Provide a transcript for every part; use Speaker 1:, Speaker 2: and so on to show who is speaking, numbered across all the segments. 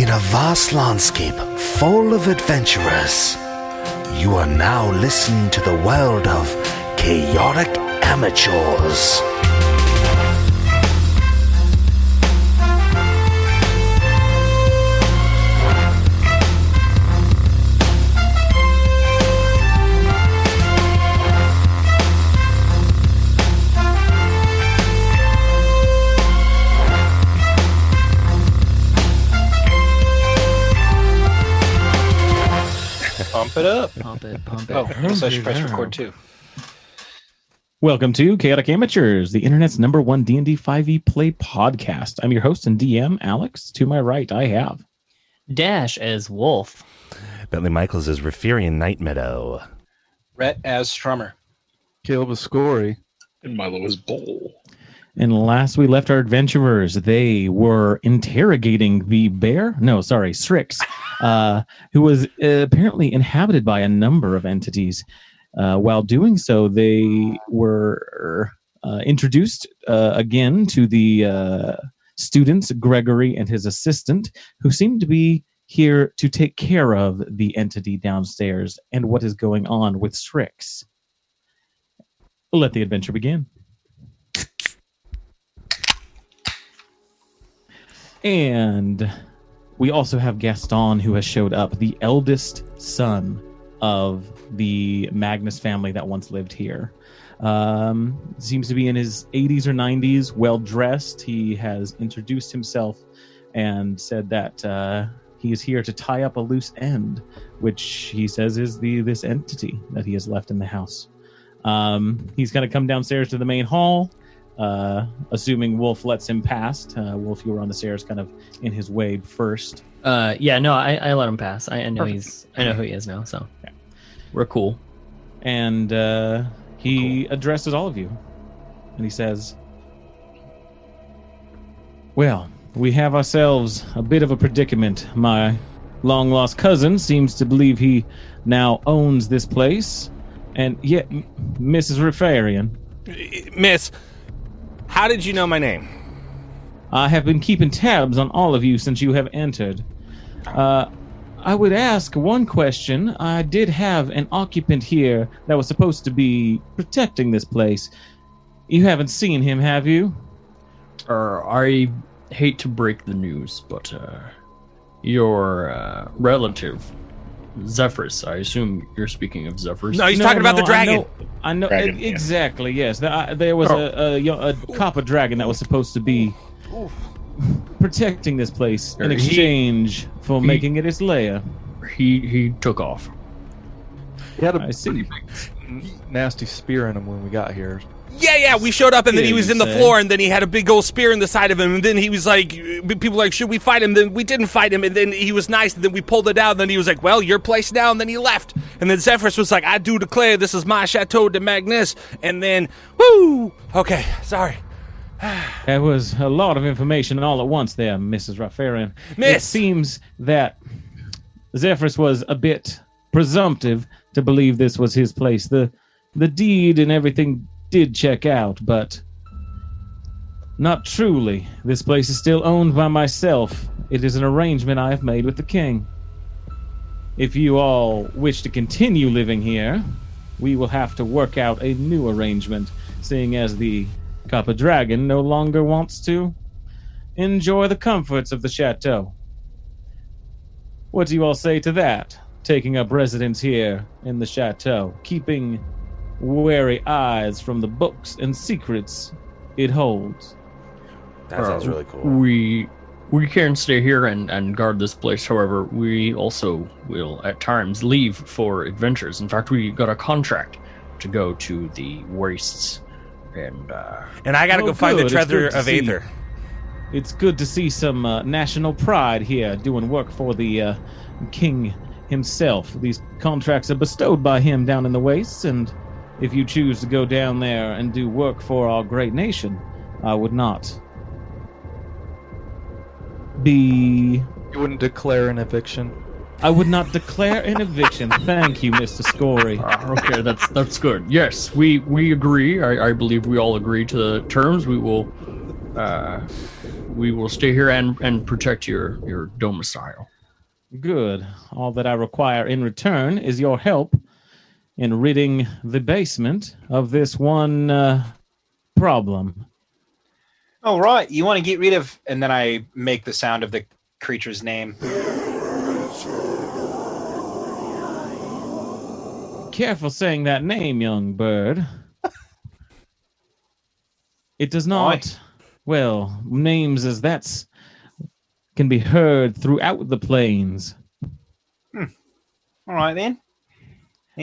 Speaker 1: In a vast landscape full of adventurers, you are now listening to the world of chaotic amateurs.
Speaker 2: Pump it up.
Speaker 3: Pump it.
Speaker 2: Oh, I guess I should press record too.
Speaker 4: Welcome to Chaotic Amateurs, the internet's #1 D&D 5e play podcast. I'm your host and DM, Alex. To my right, I have
Speaker 3: Dash as Wolf.
Speaker 1: Bentley Michaels is Rafirian Night Meadow.
Speaker 2: Rhett as Strummer.
Speaker 5: Caleb is Scory.
Speaker 6: And Milo is Bowl.
Speaker 4: And last we left our adventurers, they were interrogating the Strix, who was apparently inhabited by a number of entities. While doing so, they were introduced again to the students, Gregory and his assistant, who seemed to be here to take care of the entity downstairs and what is going on with Strix. We'll let the adventure begin. And we also have Gaston, who has showed up, the eldest son of the Magnus family that once lived here. Seems to be in his 80s or 90s, well-dressed. He has introduced himself and said that he is here to tie up a loose end, which he says is this entity that he has left in the house. He's going to come downstairs to the main hall. Assuming Wolf lets him past. Wolf, you were on the stairs kind of in his way first.
Speaker 3: I let him pass. I know I know who he is now, so yeah. We're cool.
Speaker 4: And he addresses all of you. And he says, well, we have ourselves a bit of a predicament. My long-lost cousin seems to believe he now owns this place. And yet, Mrs. Rafarian.
Speaker 1: Miss, how did you know my name?
Speaker 4: I have been keeping tabs on all of you since you have entered. I would ask one question. I did have an occupant here that was supposed to be protecting this place. You haven't seen him, have you?
Speaker 7: I hate to break the news, but your relative, Zephyrus, I assume you're speaking of Zephyrus.
Speaker 1: No, he's talking about the dragon.
Speaker 4: I know
Speaker 6: Dragon,
Speaker 4: exactly, yes. There was a copper dragon that was supposed to be protecting this place in exchange for making it its lair.
Speaker 7: He took off.
Speaker 5: He had a
Speaker 4: I see.
Speaker 5: pretty big, nasty spear in him when we got here.
Speaker 1: Yeah, we showed up and then
Speaker 4: Yeah,
Speaker 1: he was
Speaker 4: you
Speaker 1: in the
Speaker 4: say.
Speaker 1: floor and then he had a big old spear in the side of him and then he was like, people were like, should we fight him? Then we didn't fight him and then he was nice and then we pulled it out and then he was like, well, your place now, and then he left. And then Zephyrus was like, I do declare this is my Chateau de Magnus, and then, woo! Okay, sorry.
Speaker 4: There was a lot of information all at once there, Mrs. Rafarian.
Speaker 1: Miss!
Speaker 4: It seems that Zephyrus was a bit presumptive to believe this was his place. The deed and everything did check out, but not truly. This place is still owned by myself. It is an arrangement I have made with the king. If you all wish to continue living here, we will have to work out a new arrangement, seeing as the Copper Dragon no longer wants to enjoy the comforts of the chateau. What do you all say to that? Taking up residence here in the chateau, keeping wary eyes from the books and secrets it holds.
Speaker 1: That sounds really cool.
Speaker 7: We can stay here and guard this place. However, we also will at times leave for adventures. In fact, we got a contract to go to the wastes.
Speaker 1: And I gotta go find the treasure of Aether.
Speaker 4: It's good to see some national pride here doing work for the king himself. These contracts are bestowed by him down in the wastes, and if you choose to go down there and do work for our great nation, I would not be...
Speaker 5: You wouldn't declare an eviction?
Speaker 4: I would not declare an eviction. Thank you, Mr. Scory.
Speaker 7: Okay, that's good. Yes, we agree. I believe we all agree to the terms. We will we will stay here and protect your domicile.
Speaker 4: Good. All that I require in return is your help in ridding the basement of this one problem.
Speaker 2: Oh, right. You want to get rid of... And then I make the sound of the creature's name.
Speaker 4: Careful saying that name, young bird. It does not... Well, names as that's can be heard throughout the plains.
Speaker 2: All right, then.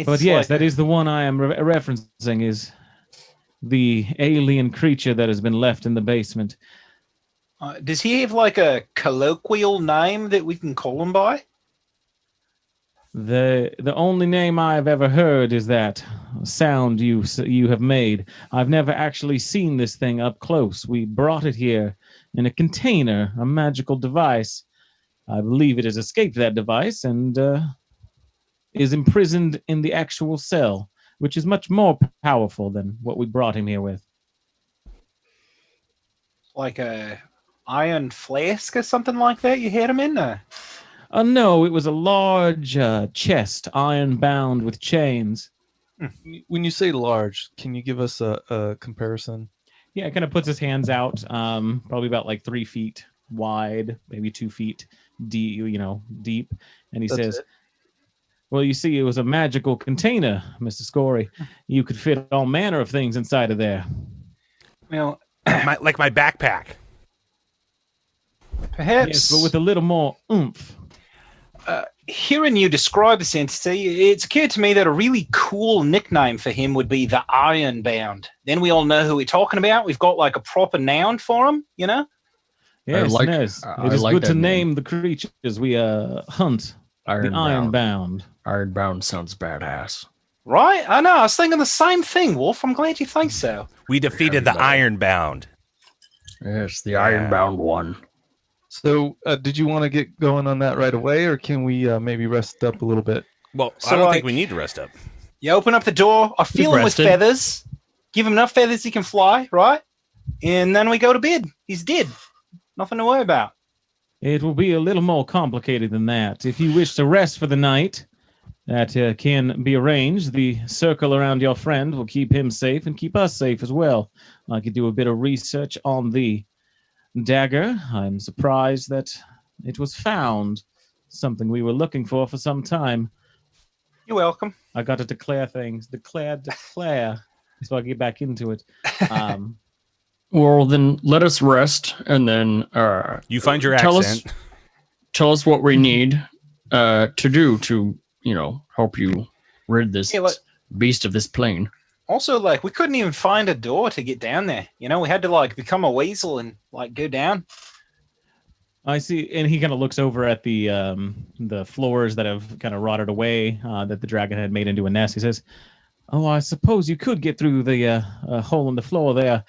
Speaker 4: But yes, that is the one I am referencing, is the alien creature that has been left in the basement.
Speaker 2: Does he have like a colloquial name that we can call him by?
Speaker 4: The only name I've ever heard is that sound you have made. I've never actually seen this thing up close. We brought it here in a container, a magical device. I believe it has escaped that device and is imprisoned in the actual cell, which is much more powerful than what we brought him here with.
Speaker 2: Like a iron flask or something like that you had him in?
Speaker 4: No, it was a large chest, iron-bound with chains.
Speaker 5: When you say large, can you give us a comparison?
Speaker 4: Yeah, it kind of puts his hands out, probably about like 3 feet wide, maybe 2 feet deep. And he says, well, you see, it was a magical container, Mr. Scory. You could fit all manner of things inside of there.
Speaker 2: Well,
Speaker 1: like my backpack.
Speaker 2: perhaps...
Speaker 4: Yes, but with a little more oomph.
Speaker 2: Hearing you describe this entity, it's occurred to me that a really cool nickname for him would be the Ironbound. Then we all know who we're talking about. We've got like a proper noun for him, you know?
Speaker 4: Yes,
Speaker 7: like-
Speaker 4: yes.
Speaker 7: I
Speaker 4: It is
Speaker 7: like
Speaker 4: good
Speaker 7: that
Speaker 4: to
Speaker 7: name.
Speaker 4: name the creatures we hunt. The Ironbound.
Speaker 7: Ironbound sounds badass.
Speaker 2: Right? I know. I was thinking the same thing, Wolf. I'm glad you think so.
Speaker 1: We defeated the
Speaker 7: Everybody.
Speaker 1: Ironbound.
Speaker 7: Yes, the Ironbound one.
Speaker 5: So, did you want to get going on that right away, or can we maybe rest up a little bit?
Speaker 1: Well,
Speaker 2: So,
Speaker 1: I don't
Speaker 2: like-
Speaker 1: think we need to rest up.
Speaker 2: You open up the door. I fill him with
Speaker 7: rested.
Speaker 2: feathers. Give him enough feathers he can fly, right? And then we go to bed. He's dead. Nothing to worry about.
Speaker 4: It will be a little more complicated than that. If you wish to rest for the night, that can be arranged. The circle around your friend will keep him safe and keep us safe as well. I could do a bit of research on the dagger. I'm surprised that it was found. Something we were looking for some time.
Speaker 2: You're welcome.
Speaker 4: I got to declare things. Declare. So I get back into it.
Speaker 7: Well, then let us rest, and then
Speaker 1: You find your
Speaker 7: tell
Speaker 1: accent.
Speaker 7: tell us what we need to do to help you rid this
Speaker 2: Yeah, like-
Speaker 7: beast of this plane.
Speaker 2: Also, like, we couldn't even find a door to get down there. You know, we had to, like, become a weasel and, like, go down.
Speaker 4: I see, and he kind of looks over at the floors that have kind of rotted away, that the dragon had made into a nest. He says, "Oh, I suppose you could get through the hole in the floor there.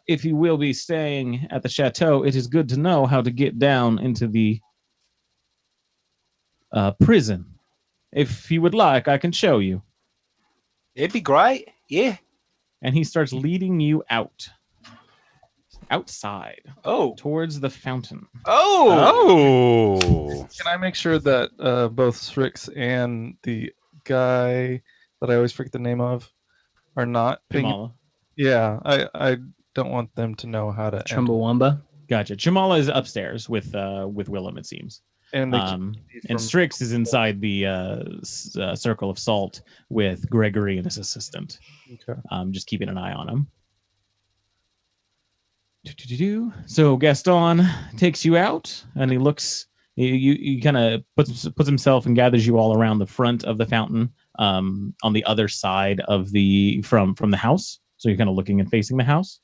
Speaker 4: If you will be staying at the chateau, it is good to know how to get down into the prison. If you would like, I can show you."
Speaker 2: It'd be great. Yeah.
Speaker 4: And he starts leading you outside
Speaker 2: Oh.
Speaker 4: towards the fountain.
Speaker 2: Oh.
Speaker 1: Oh.
Speaker 5: Can I make sure that both Strix and the guy that I always forget the name of are not paying?
Speaker 4: Chamala.
Speaker 5: Yeah, I don't want them to know how to enter.
Speaker 7: Chumbawamba.
Speaker 4: Gotcha. Chamala is upstairs with Willem, it seems.
Speaker 5: And they
Speaker 4: And
Speaker 5: from-
Speaker 4: Strix is inside the circle of salt with Gregory and his assistant.
Speaker 5: Okay.
Speaker 4: Just keeping an eye on him. So Gaston takes you out, and he looks. He kind of puts himself and gathers you all around the front of the fountain, on the other side of from the house. So you're kind of looking and facing the house.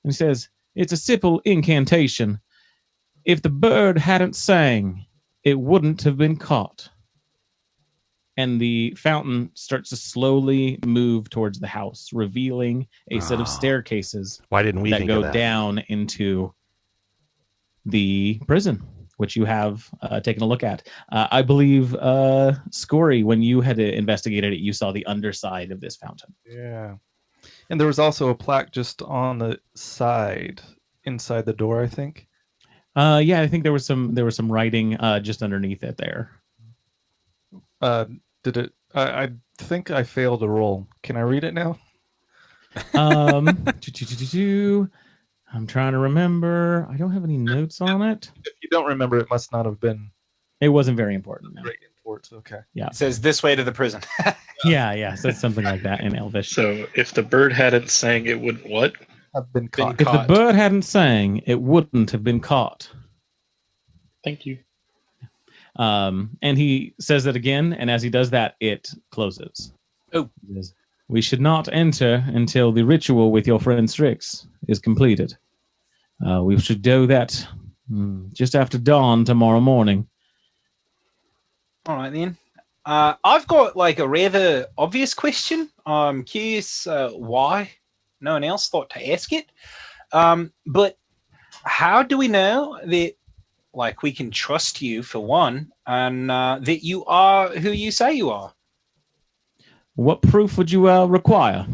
Speaker 4: And he says, "It's a simple incantation. If the bird hadn't sang, it wouldn't have been caught." And the fountain starts to slowly move towards the house, revealing a set of staircases
Speaker 1: Why didn't we
Speaker 4: that
Speaker 1: think
Speaker 4: go
Speaker 1: of that?
Speaker 4: down into the prison, which you have taken a look at. I believe, Scory, when you had investigated it, you saw the underside of this fountain.
Speaker 5: Yeah. And there was also a plaque just on the side, inside the door, I think.
Speaker 4: Yeah, I think there was some writing just underneath it there.
Speaker 5: Did it? I think I failed a roll. Can I read it now?
Speaker 4: I'm trying to remember. I don't have any notes on it.
Speaker 5: If you don't remember, it must not have been
Speaker 4: It wasn't very important. No.
Speaker 5: great import. Okay.
Speaker 2: It says this way to the prison.
Speaker 4: Yeah. So it's something like that in Elvish.
Speaker 6: So if the bird hadn't sang, it would what?
Speaker 5: I've been caught.
Speaker 4: If the bird hadn't sang, it wouldn't have been caught.
Speaker 6: Thank you.
Speaker 4: And he says that again, and as he does that, it closes.
Speaker 2: Oh.
Speaker 4: He says, we should not enter until the ritual with your friend Strix is completed. We should do that just after dawn tomorrow morning.
Speaker 2: All right, then. I've got like a rather obvious question. I'm curious why no one else thought to ask it. But how do we know that, like, we can trust you for one, and that you are who you say you are?
Speaker 4: What proof would you require?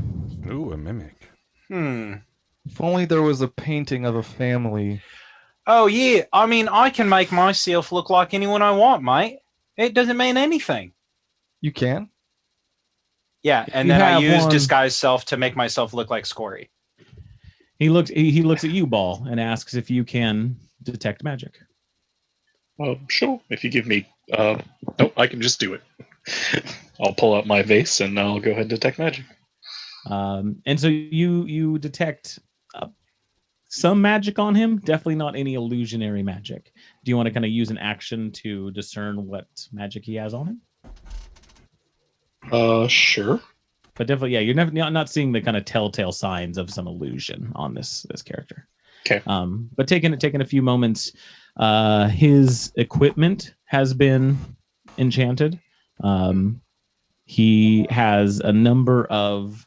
Speaker 1: Ooh, a mimic.
Speaker 5: If only there was a painting of a family.
Speaker 2: Oh, yeah. I mean, I can make myself look like anyone I want, mate. It doesn't mean anything.
Speaker 5: You can?
Speaker 2: Yeah, and
Speaker 4: You
Speaker 2: then I
Speaker 4: have
Speaker 2: use
Speaker 4: one-
Speaker 2: disguise self to make myself look like Scory.
Speaker 4: He looks at you, Ball, and asks if you can detect magic.
Speaker 6: Sure. If you give me... no, I can just do it. I'll pull out my vase and I'll go ahead and detect magic.
Speaker 4: And so you detect some magic on him, definitely not any illusionary magic. Do you want to kind of use an action to discern what magic he has on him?
Speaker 6: Sure.
Speaker 4: But definitely, yeah, you're not seeing the kind of telltale signs of some illusion on this character.
Speaker 6: Okay.
Speaker 4: But taking a few moments, his equipment has been enchanted. He has a number of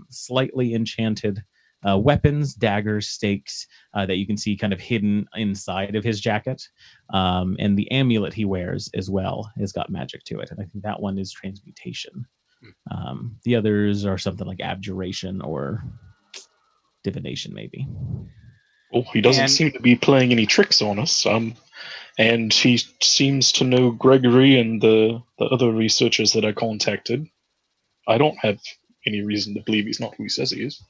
Speaker 4: slightly enchanted weapons, daggers, stakes that you can see kind of hidden inside of his jacket. And the amulet he wears as well has got magic to it. And I think that one is transmutation. The others are something like abjuration or divination, maybe.
Speaker 6: Well, he doesn't
Speaker 2: And-
Speaker 6: seem to be playing any tricks on us. And he seems to know Gregory and the other researchers that I contacted. I don't have any reason to believe he's not who he says he is.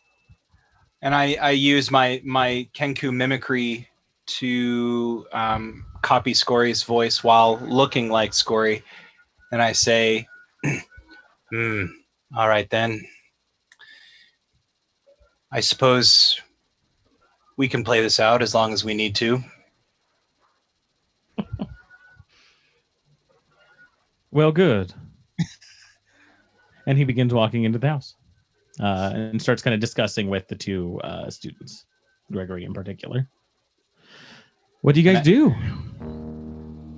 Speaker 2: And I use my Kenku mimicry to copy Scory's voice while looking like Scory. And I say, all right then. I suppose we can play this out as long as we need to.
Speaker 4: Well, good. And he begins walking into the house and starts kind of discussing with the two students, Gregory in particular. What do you guys do?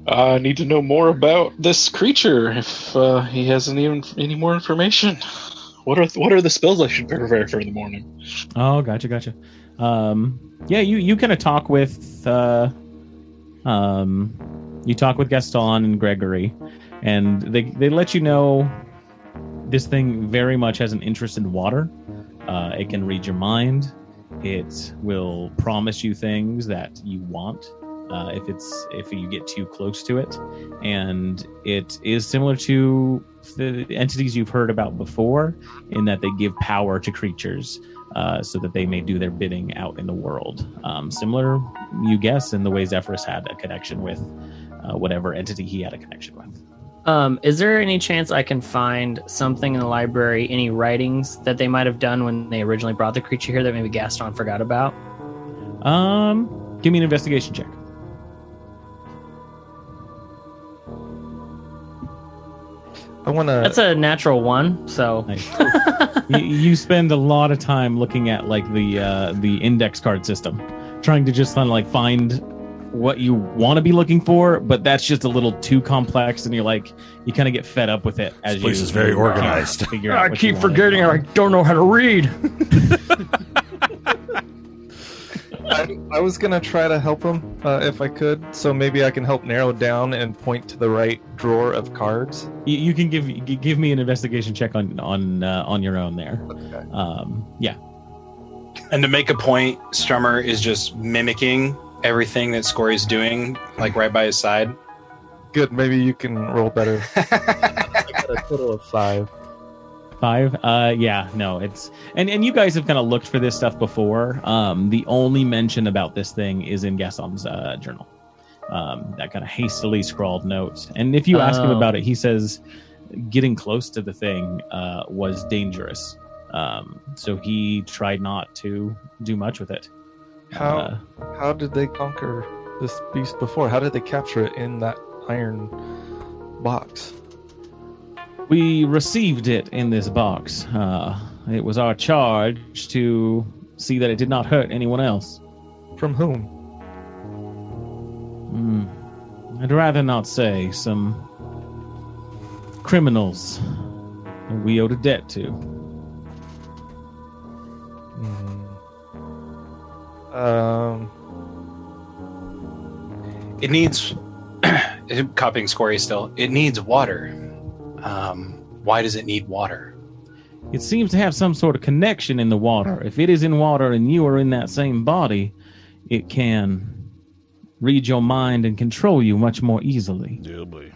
Speaker 6: I need to know more about this creature. If he has any more information, what are the spells I should prepare for in the morning?
Speaker 4: Oh, gotcha. Yeah, you kind of talk with Gaston and Gregory, and they let you know this thing very much has an interest in water. It can read your mind. It will promise you things that you want if you get too close to it, and it is similar to the entities you've heard about before, in that they give power to creatures so that they may do their bidding out in the world. Similar, you guess, in the way Zephyrus had a connection with whatever entity he had a connection with.
Speaker 3: Is there any chance I can find something in the library, any writings that they might have done when they originally brought the creature here that maybe Gaston forgot about?
Speaker 4: Give me an investigation check.
Speaker 3: That's a natural one, so
Speaker 4: Nice. you spend a lot of time looking at like the index card system, trying to just kind of like find what you want to be looking for, but that's just a little too complex, and you kind of get fed up with it as
Speaker 1: This place
Speaker 4: you
Speaker 1: is very organized.
Speaker 4: figure out
Speaker 7: I
Speaker 4: what
Speaker 7: keep
Speaker 4: you wanna
Speaker 7: forgetting I
Speaker 4: find.
Speaker 7: don't know how to read.
Speaker 5: I was gonna try to help him if I could, so maybe I can help narrow down and point to the right drawer of cards.
Speaker 4: You can give me an investigation check on your own there.
Speaker 5: Okay.
Speaker 4: Yeah.
Speaker 2: And to make a point, Strummer is just mimicking everything that Scory's doing, like right by his side?
Speaker 5: Good. Maybe you can roll better. I got a total of 5.
Speaker 4: 5? Yeah, no, it's and you guys have kind of looked for this stuff before. The only mention about this thing is in Gaston's journal. That kind of hastily scrawled note. And if you ask him about it, he says getting close to the thing was dangerous. So he tried not to do much with it.
Speaker 5: How did they conquer this beast before? How did they capture it in that iron box?
Speaker 4: We received it in this box. It was our charge to see that it did not hurt anyone else.
Speaker 5: From whom?
Speaker 4: I'd rather not say. Some criminals that we owed a debt to.
Speaker 2: It needs copying Scory still. It needs water. Why does it need water?
Speaker 4: It seems to have some sort of connection in the water. If it is in water and you are in that same body, it can read your mind and control you much more easily.
Speaker 1: Yeah, boy.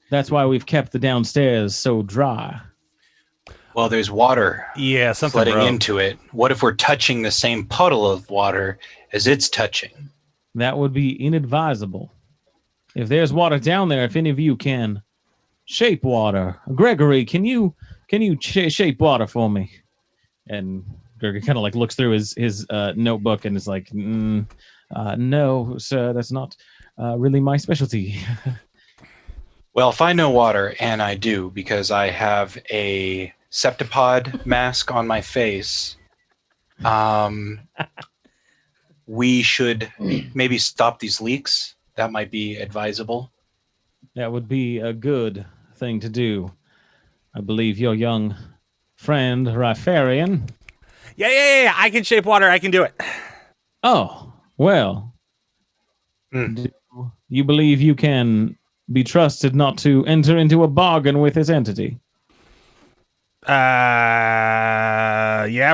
Speaker 4: That's why we've kept the downstairs so dry.
Speaker 2: Well, there's water
Speaker 1: Something
Speaker 2: flooding
Speaker 1: broke.
Speaker 2: into it. What if we're touching the same puddle of water as it's touching?
Speaker 4: That would be inadvisable. If there's water down there, if any of you can shape water. Gregory, can you shape water for me? And Gregory kind of like looks through his notebook and is like, no, sir, that's not really my specialty.
Speaker 2: Well, if I know water, and I do because I have a septipod mask on my face, we should maybe stop these leaks. That might be advisable.
Speaker 4: That would be a good thing to do. I believe your young friend, Rifarian.
Speaker 1: Yeah. I can shape water. I can do it.
Speaker 4: Oh, well. Do you believe you can be trusted not to enter into a bargain with this entity?
Speaker 1: Yeah,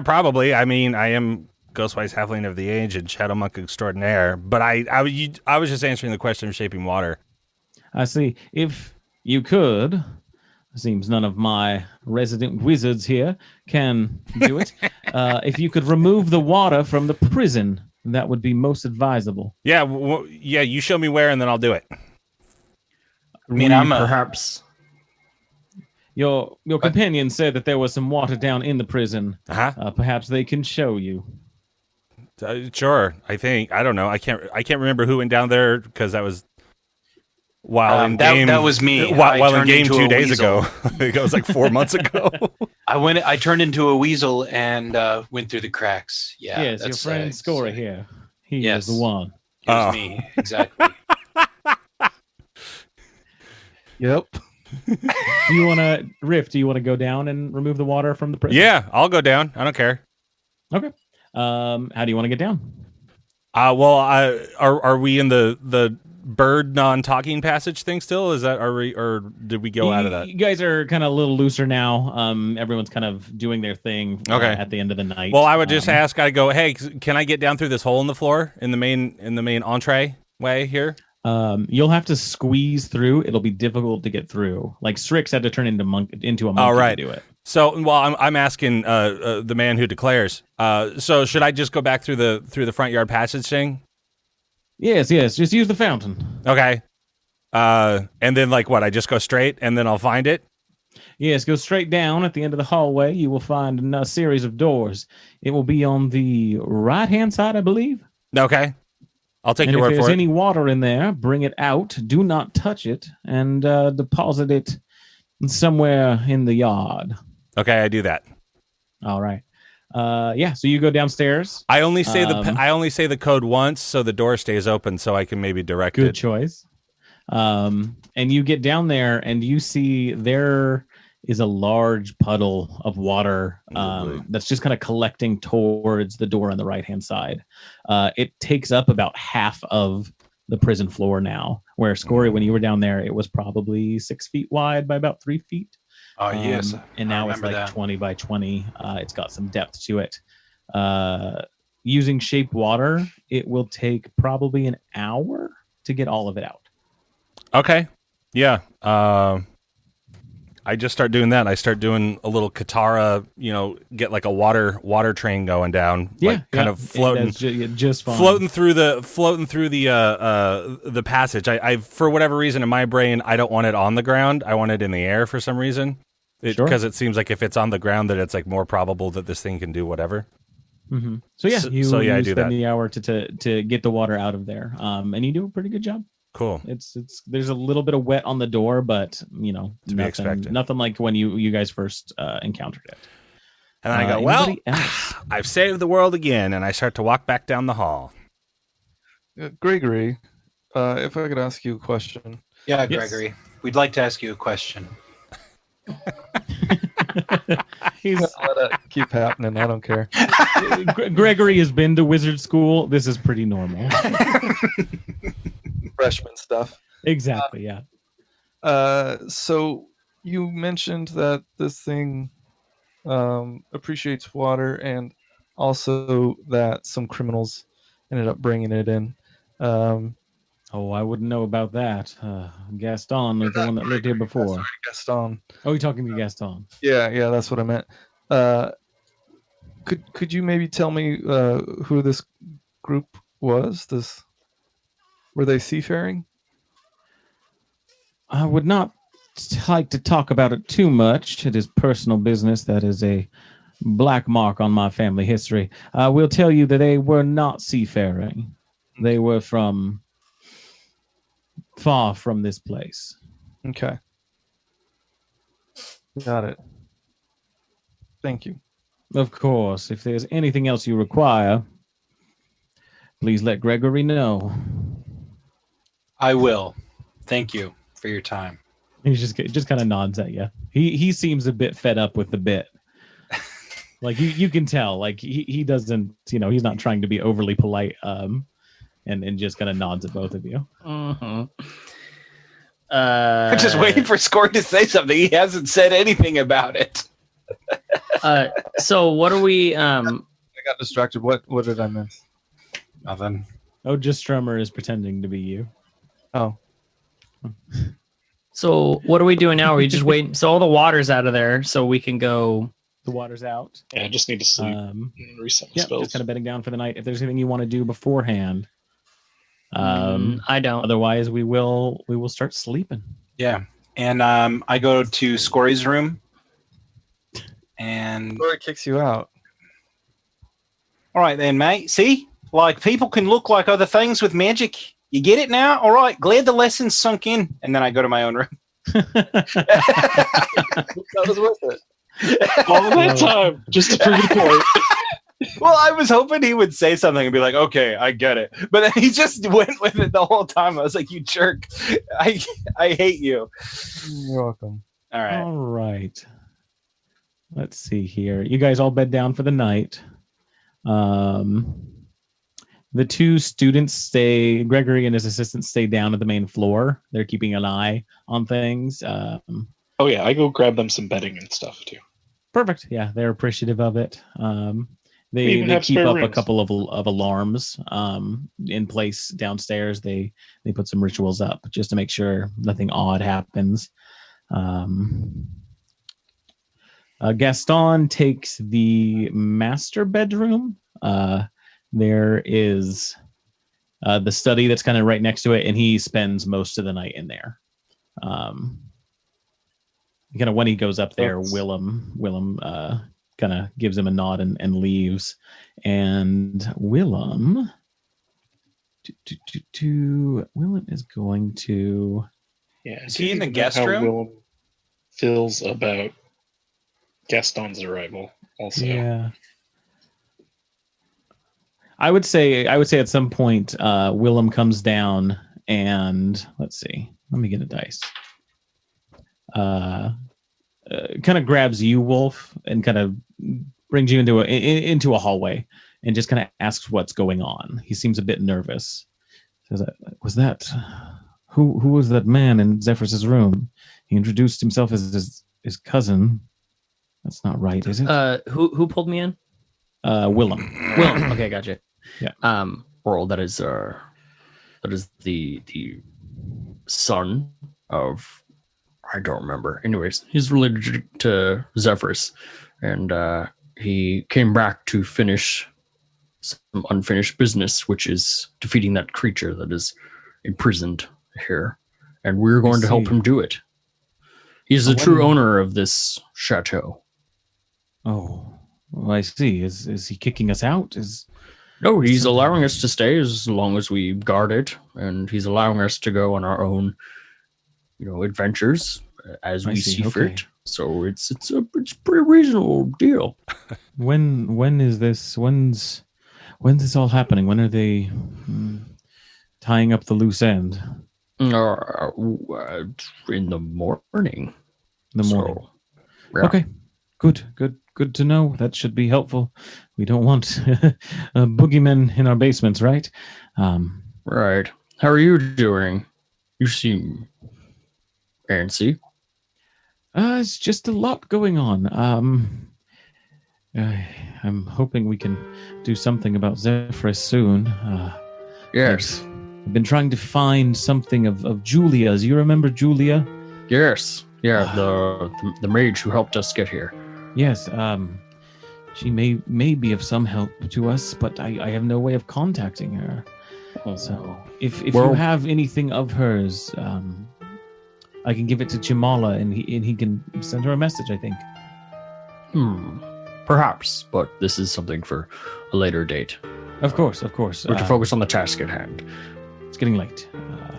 Speaker 1: probably. I mean, I am Ghostwise Halfling of the Age and Shadow Monk Extraordinaire, but I was just answering the question of shaping water.
Speaker 4: I see. If you could, seems none of my resident wizards here can do it. If you could remove the water from the prison, that would be most advisable.
Speaker 1: Yeah, you show me where, and then I'll do it.
Speaker 2: I mean,
Speaker 7: perhaps.
Speaker 4: Your companion said that there was some water down in the prison. Perhaps they can show you.
Speaker 1: Sure. I think. I don't know. I can't remember who went down there because that was while in game.
Speaker 2: That was me.
Speaker 1: While in game 2 days ago. It was like 4 months ago.
Speaker 2: I turned into a weasel and went through the cracks. Yeah.
Speaker 4: Yes, your friend Scory here. He was the one.
Speaker 2: It was me. Exactly.
Speaker 5: Yep.
Speaker 4: Do you want to, Riff, do you want to go down and remove the water from the prison?
Speaker 1: Yeah, I'll go down. I don't care.
Speaker 4: Okay. How do you want to get down?
Speaker 1: Are we in the bird non-talking passage thing still? Or did we go out of that?
Speaker 4: You guys are kind of a little looser now. Everyone's kind of doing their thing at the end of the night.
Speaker 1: Well, I would just ask, I go, hey, can I get down through this hole in the floor in the main entree way here?
Speaker 4: You'll have to squeeze through. It'll be difficult to get through. Like Strix had to turn into a monkey to do it.
Speaker 1: So, well, I'm asking the man who declares. So, should I just go back through the front yard passage thing?
Speaker 4: Yes. Just use the fountain.
Speaker 1: Okay. And then, like, what? I just go straight, and then I'll find it.
Speaker 4: Yes, go straight down. At the end of the hallway, you will find a series of doors. It will be on the right-hand side, I believe.
Speaker 1: Okay. I'll take your word for it.
Speaker 4: If there's any water in there, bring it out. Do not touch it, and deposit it somewhere in the yard.
Speaker 1: Okay, I do that.
Speaker 4: All right. So you go downstairs.
Speaker 1: I only say the code once, so the door stays open, so I can maybe direct it.
Speaker 4: Good choice. And you get down there, and you see there is a large puddle of water that's just kind of collecting towards the door on the right-hand side. It takes up about half of the prison floor now, where Scory, when you were down there, it was probably 6 feet wide by about 3 feet.
Speaker 2: Oh, yes.
Speaker 4: And now it's like
Speaker 2: that.
Speaker 4: 20 by 20. It's got some depth to it. using shape water, it will take probably an hour to get all of it out.
Speaker 1: Okay. Yeah. I just start doing that. I start doing a little Katara, get like a water train going down, kind of floating,
Speaker 4: just fine.
Speaker 1: floating through the passage. I for whatever reason in my brain, I don't want it on the ground. I want it in the air for some reason, because it seems like if it's on the ground, that it's like more probable that this thing can do whatever.
Speaker 4: Mm-hmm. So yeah, you
Speaker 1: I do
Speaker 4: spend
Speaker 1: that.
Speaker 4: the hour to get the water out of there, and you do a pretty good job.
Speaker 1: Cool.
Speaker 4: It's there's a little bit of wet on the door, but to
Speaker 1: be expected.
Speaker 4: Nothing like when you guys first encountered it.
Speaker 1: And I go, I've saved the world again, and I start to walk back down the hall.
Speaker 5: Gregory, if I could ask you a question.
Speaker 2: Yeah,
Speaker 4: Yes.
Speaker 2: Gregory, we'd like to ask you a question.
Speaker 4: He's
Speaker 5: Let it keep happening. I don't care.
Speaker 4: Gregory has been to wizard school. This is pretty normal.
Speaker 5: Freshman stuff.
Speaker 4: Exactly. Yeah.
Speaker 5: So you mentioned that this thing appreciates water, and also that some criminals ended up bringing it in.
Speaker 4: I wouldn't know about that. Gaston is the one that lived here before.
Speaker 5: Sorry, Gaston.
Speaker 4: Oh, you're talking to Gaston.
Speaker 5: Yeah, that's what I meant. Could you maybe tell me who this group was? Were they seafaring?
Speaker 4: I would not like to talk about it too much. It is personal business. That is a black mark on my family history. I will tell you that they were not seafaring. They were from far from this place.
Speaker 5: Okay. Got it. Thank you.
Speaker 4: Of course, if there's anything else you require, please let Gregory know.
Speaker 2: I will. Thank you for your time.
Speaker 4: He just kind of nods at you. He seems a bit fed up with the bit. Like you can tell, like he doesn't, he's not trying to be overly polite, and just kind of nods at both of you.
Speaker 3: Mm-hmm.
Speaker 2: I'm just waiting for Score to say something. He hasn't said anything about it.
Speaker 3: So what are we?
Speaker 5: I got distracted. What did I miss?
Speaker 2: Nothing.
Speaker 4: Oh, just Strummer is pretending to be you.
Speaker 5: Oh,
Speaker 3: So what are we doing now? Are we just waiting? So all the water's out of there, so we can go.
Speaker 4: The water's out.
Speaker 6: Yeah, I just need to sleep and reset my
Speaker 4: Yeah,
Speaker 6: spells.
Speaker 4: just kind of bedding down for the night. If there's anything you want to do beforehand,
Speaker 3: I don't.
Speaker 4: otherwise we will start sleeping.
Speaker 2: Yeah. And I go to Scory's room. And
Speaker 5: Laura kicks you out.
Speaker 2: all right then, mate. See? Like, people can look like other things with magic. You get it now? All right. Glad the lesson's sunk in. And then I go to my own room.
Speaker 5: That was worth it.
Speaker 6: All that time, just to prove the point.
Speaker 2: Well, I was hoping he would say something and be like, okay, I get it. But then he just went with it the whole time. I was like, you jerk. I hate you.
Speaker 5: You're welcome.
Speaker 2: All right.
Speaker 4: All right. Let's see here. You guys all bed down for the night. The two students Gregory and his assistant stay down at the main floor. They're keeping an eye on things.
Speaker 6: Oh yeah, I go grab them some bedding and stuff too.
Speaker 4: Perfect. Yeah, they're appreciative of it.
Speaker 6: We
Speaker 4: They
Speaker 6: even have
Speaker 4: keep
Speaker 6: spare
Speaker 4: up a
Speaker 6: rooms.
Speaker 4: couple of alarms in place downstairs. They put some rituals up just to make sure nothing odd happens. Gaston takes the master bedroom. There is the study that's kind of right next to it, and he spends most of the night in there. Kind of when he goes up there, Willem kind of gives him a nod and leaves. And Willem is going to.
Speaker 6: Yeah,
Speaker 2: Is
Speaker 6: do
Speaker 2: he
Speaker 6: you
Speaker 2: in the
Speaker 6: know
Speaker 2: guest
Speaker 6: how
Speaker 2: room?
Speaker 6: Willem feels about Gaston's arrival. Also,
Speaker 4: Yeah. I would say at some point Willem comes down and let's see. Let me get a dice. Kind of grabs you, Wolf, and kind of brings you into a hallway and just kind of asks what's going on. He seems a bit nervous. Says, who was that man in Zephyrus's room? He introduced himself as his cousin. That's not right, is it?
Speaker 3: Who pulled me in?
Speaker 4: Willem.
Speaker 3: Willem. Okay, gotcha.
Speaker 4: Yeah.
Speaker 3: Earl, that is the son of, I don't remember. Anyways, he's related to Zephyrus, and he came back to finish some unfinished business, which is defeating that creature that is imprisoned here, and we're going to help him do it. He's the true owner of this chateau.
Speaker 4: Oh, well, I see. Is he kicking us out?
Speaker 3: No, he's allowing us to stay as long as we guard it, and he's allowing us to go on our own, adventures as we see fit. So it's a pretty reasonable deal.
Speaker 4: When is this? When's this all happening? When are they tying up the loose end?
Speaker 3: In the morning.
Speaker 4: Yeah.
Speaker 3: Okay.
Speaker 4: Good to know. That should be helpful. We don't want boogeymen in our basements, right?
Speaker 3: Right. How are you doing? You seem antsy.
Speaker 4: It's just a lot going on. I'm hoping we can do something about Zephyrus soon.
Speaker 3: Yes.
Speaker 4: I've been trying to find something of Julia's. You remember Julia?
Speaker 3: Yes. Yeah, the mage who helped us get here.
Speaker 4: Yes. She may be of some help to us, but I have no way of contacting her. So if you have anything of hers, I can give it to Chimala, and he can send her a message, I think.
Speaker 3: Perhaps, but this is something for a later date.
Speaker 4: Of course.
Speaker 3: We're to focus on the task at hand.
Speaker 4: It's getting late.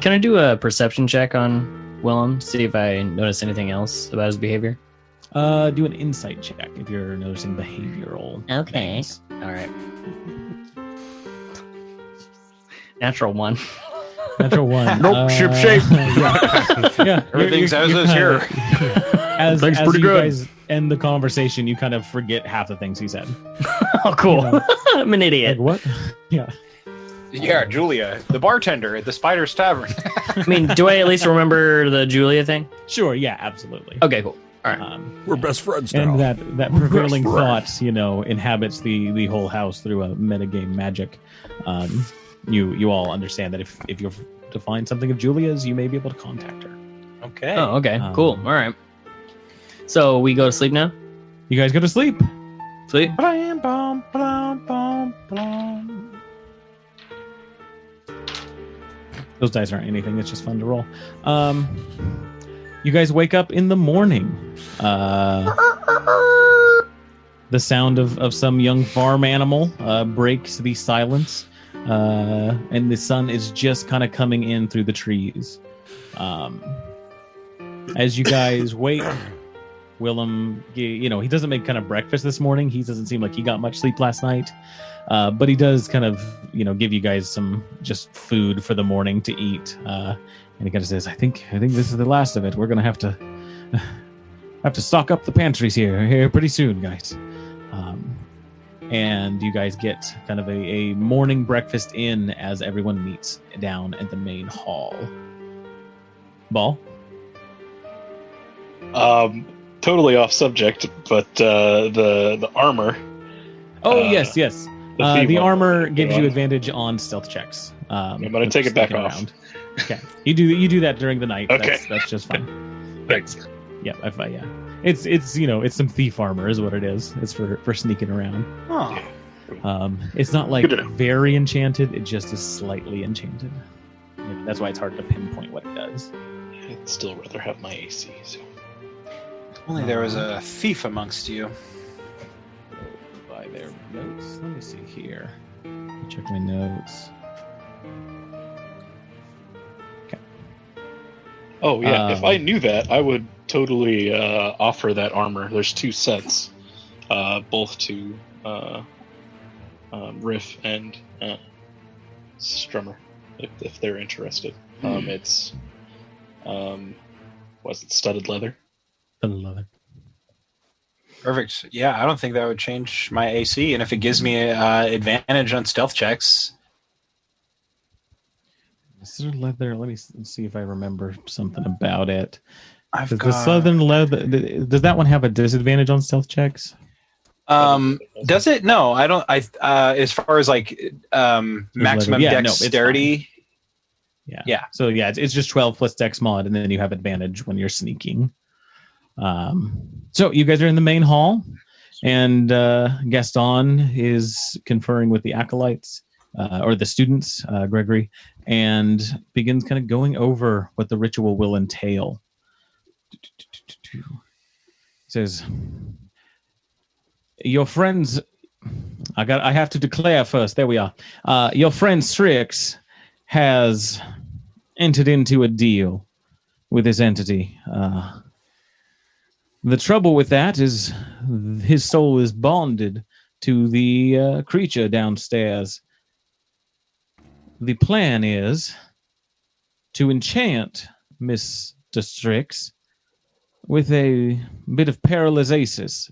Speaker 3: Can I do a perception check on Willem? See if I notice anything else about his behavior?
Speaker 4: Do an insight check if you're noticing behavioral.
Speaker 3: Okay.
Speaker 4: things.
Speaker 3: All right. Natural 1.
Speaker 4: Natural 1.
Speaker 3: Nope, ship shape.
Speaker 4: Yeah.
Speaker 2: Everything's as is here.
Speaker 4: As
Speaker 3: Things
Speaker 4: as
Speaker 3: pretty
Speaker 4: you
Speaker 3: good.
Speaker 4: guys end the conversation, you kind of forget half the things he said.
Speaker 3: Oh, cool.
Speaker 4: You know.
Speaker 3: I'm an idiot.
Speaker 4: Like, what? Yeah.
Speaker 2: Yeah, Julia, the bartender at the Spider's Tavern.
Speaker 3: I mean, do I at least remember the Julia thing?
Speaker 4: Sure. Yeah. Absolutely.
Speaker 3: Okay, cool. All right.
Speaker 1: We're best friends now.
Speaker 4: And that prevailing thought, inhabits the whole house through a metagame magic. You all understand that if you're to find something of Julia's, you may be able to contact her.
Speaker 2: Okay.
Speaker 3: Oh, okay. Cool. All right. So we go to sleep now?
Speaker 4: You guys go to sleep.
Speaker 3: Sleep?
Speaker 4: Blam, blam, blam, blam, blam. Those dice aren't anything. It's just fun to roll. You guys wake up in the morning. The sound of some young farm animal breaks the silence, and the sun is just kind of coming in through the trees. As you guys wake, Willem, he doesn't make kind of breakfast this morning. He doesn't seem like he got much sleep last night, but he does kind of, give you guys some just food for the morning to eat. And he kind of says, I think this is the last of it. We're gonna have to stock up the pantries here pretty soon, guys. And you guys get kind of a morning breakfast in as everyone meets down at the main hall. Ball?
Speaker 6: Totally off subject, but the armor.
Speaker 4: Oh, yes.
Speaker 6: The
Speaker 4: The armor gives you advantage on stealth checks.
Speaker 6: I'm gonna take it back
Speaker 4: sticking
Speaker 6: off.
Speaker 4: around. Okay, you do that during the night.
Speaker 6: Okay.
Speaker 4: That's just fine.
Speaker 6: Thanks.
Speaker 4: Yeah, yeah. It's some thief armor is what it is. It's for sneaking around.
Speaker 2: Oh.
Speaker 4: It's not like
Speaker 6: Good to know.
Speaker 4: very enchanted. It just is slightly enchanted. That's why it's hard to pinpoint what it does.
Speaker 6: I'd still rather have my AC. So.
Speaker 2: Only there was a thief amongst you.
Speaker 4: By their notes. Let me see here. Check my notes.
Speaker 6: Oh yeah, if I knew that, I would totally offer that armor. There's 2 sets, both to Riff and Strummer, if they're interested. It's was it studded leather?
Speaker 4: Leather.
Speaker 2: Perfect. Yeah, I don't think that would change my AC, and if it gives me advantage on stealth checks.
Speaker 4: Southern leather. Let me see if I remember something about it.
Speaker 2: I've
Speaker 4: Does
Speaker 2: got
Speaker 4: the southern leather? Does that one have a disadvantage on stealth checks?
Speaker 2: Does it? No, I don't. As far as like maximum
Speaker 4: Yeah, no, it's
Speaker 2: dexterity.
Speaker 4: Yeah.
Speaker 2: Yeah.
Speaker 4: So yeah, it's just 12 plus dex mod, and then you have advantage when you're sneaking. So you guys are in the main hall, and Gaston is conferring with the acolytes or the students, Gregory, and begins kind of going over what the ritual will entail. He says, "Your friends." I have to declare first. There we are. Your friend Strix has entered into a deal with this entity. The trouble with that is his soul is bonded to the creature downstairs. The plan is to enchant Mr. Strix with a bit of paralysis,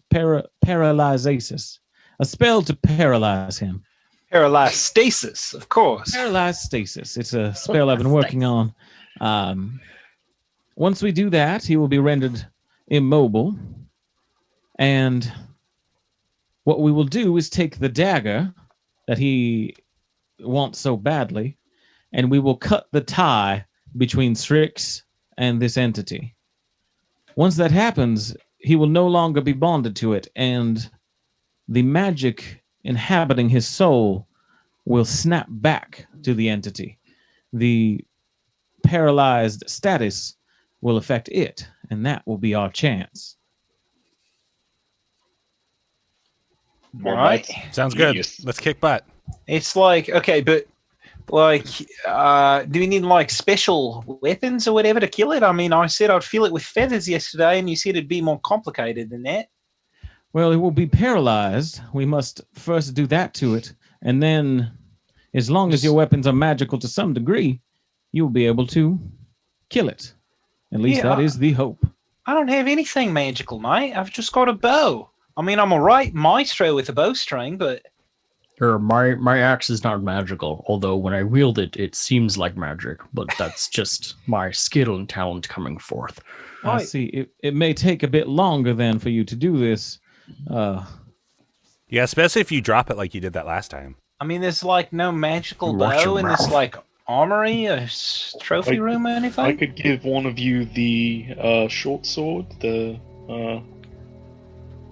Speaker 4: a spell to paralyze him.
Speaker 2: Paralyzed stasis, of course.
Speaker 4: Paralyzed stasis. It's a spell I've been working on. Once we do that, he will be rendered immobile. And what we will do is take the dagger that he wants so badly, and we will cut the tie between Strix and this entity. Once that happens, he will no longer be bonded to it, and the magic inhabiting his soul will snap back to the entity. The paralyzed status will affect it, and that will be our chance.
Speaker 2: All right.
Speaker 1: Sounds good.
Speaker 6: Yes.
Speaker 1: Let's kick butt.
Speaker 2: It's like, okay, but like, do we need like special weapons or whatever to kill it? I mean, I said I'd fill it with feathers yesterday, and you said it'd be more complicated than that.
Speaker 4: Well, it will be paralyzed. We must first do that to it, and then, as long as your weapons are magical to some degree, you'll be able to kill it. At least that is the hope.
Speaker 2: I don't have anything magical, mate. I've just got a bow. I mean, I'm a right maestro with a bowstring, but...
Speaker 7: My axe is not magical, although when I wield it, it seems like magic, but that's just my skill and talent coming forth.
Speaker 4: I see. It may take a bit longer then for you to do this.
Speaker 1: Yeah, especially if you drop it like you did that last time.
Speaker 2: I mean, there's like no magical
Speaker 7: Watch
Speaker 2: bow
Speaker 7: your
Speaker 2: in this
Speaker 7: mouth.
Speaker 2: like armory, a trophy room or anything?
Speaker 6: I could give one of you the short sword, the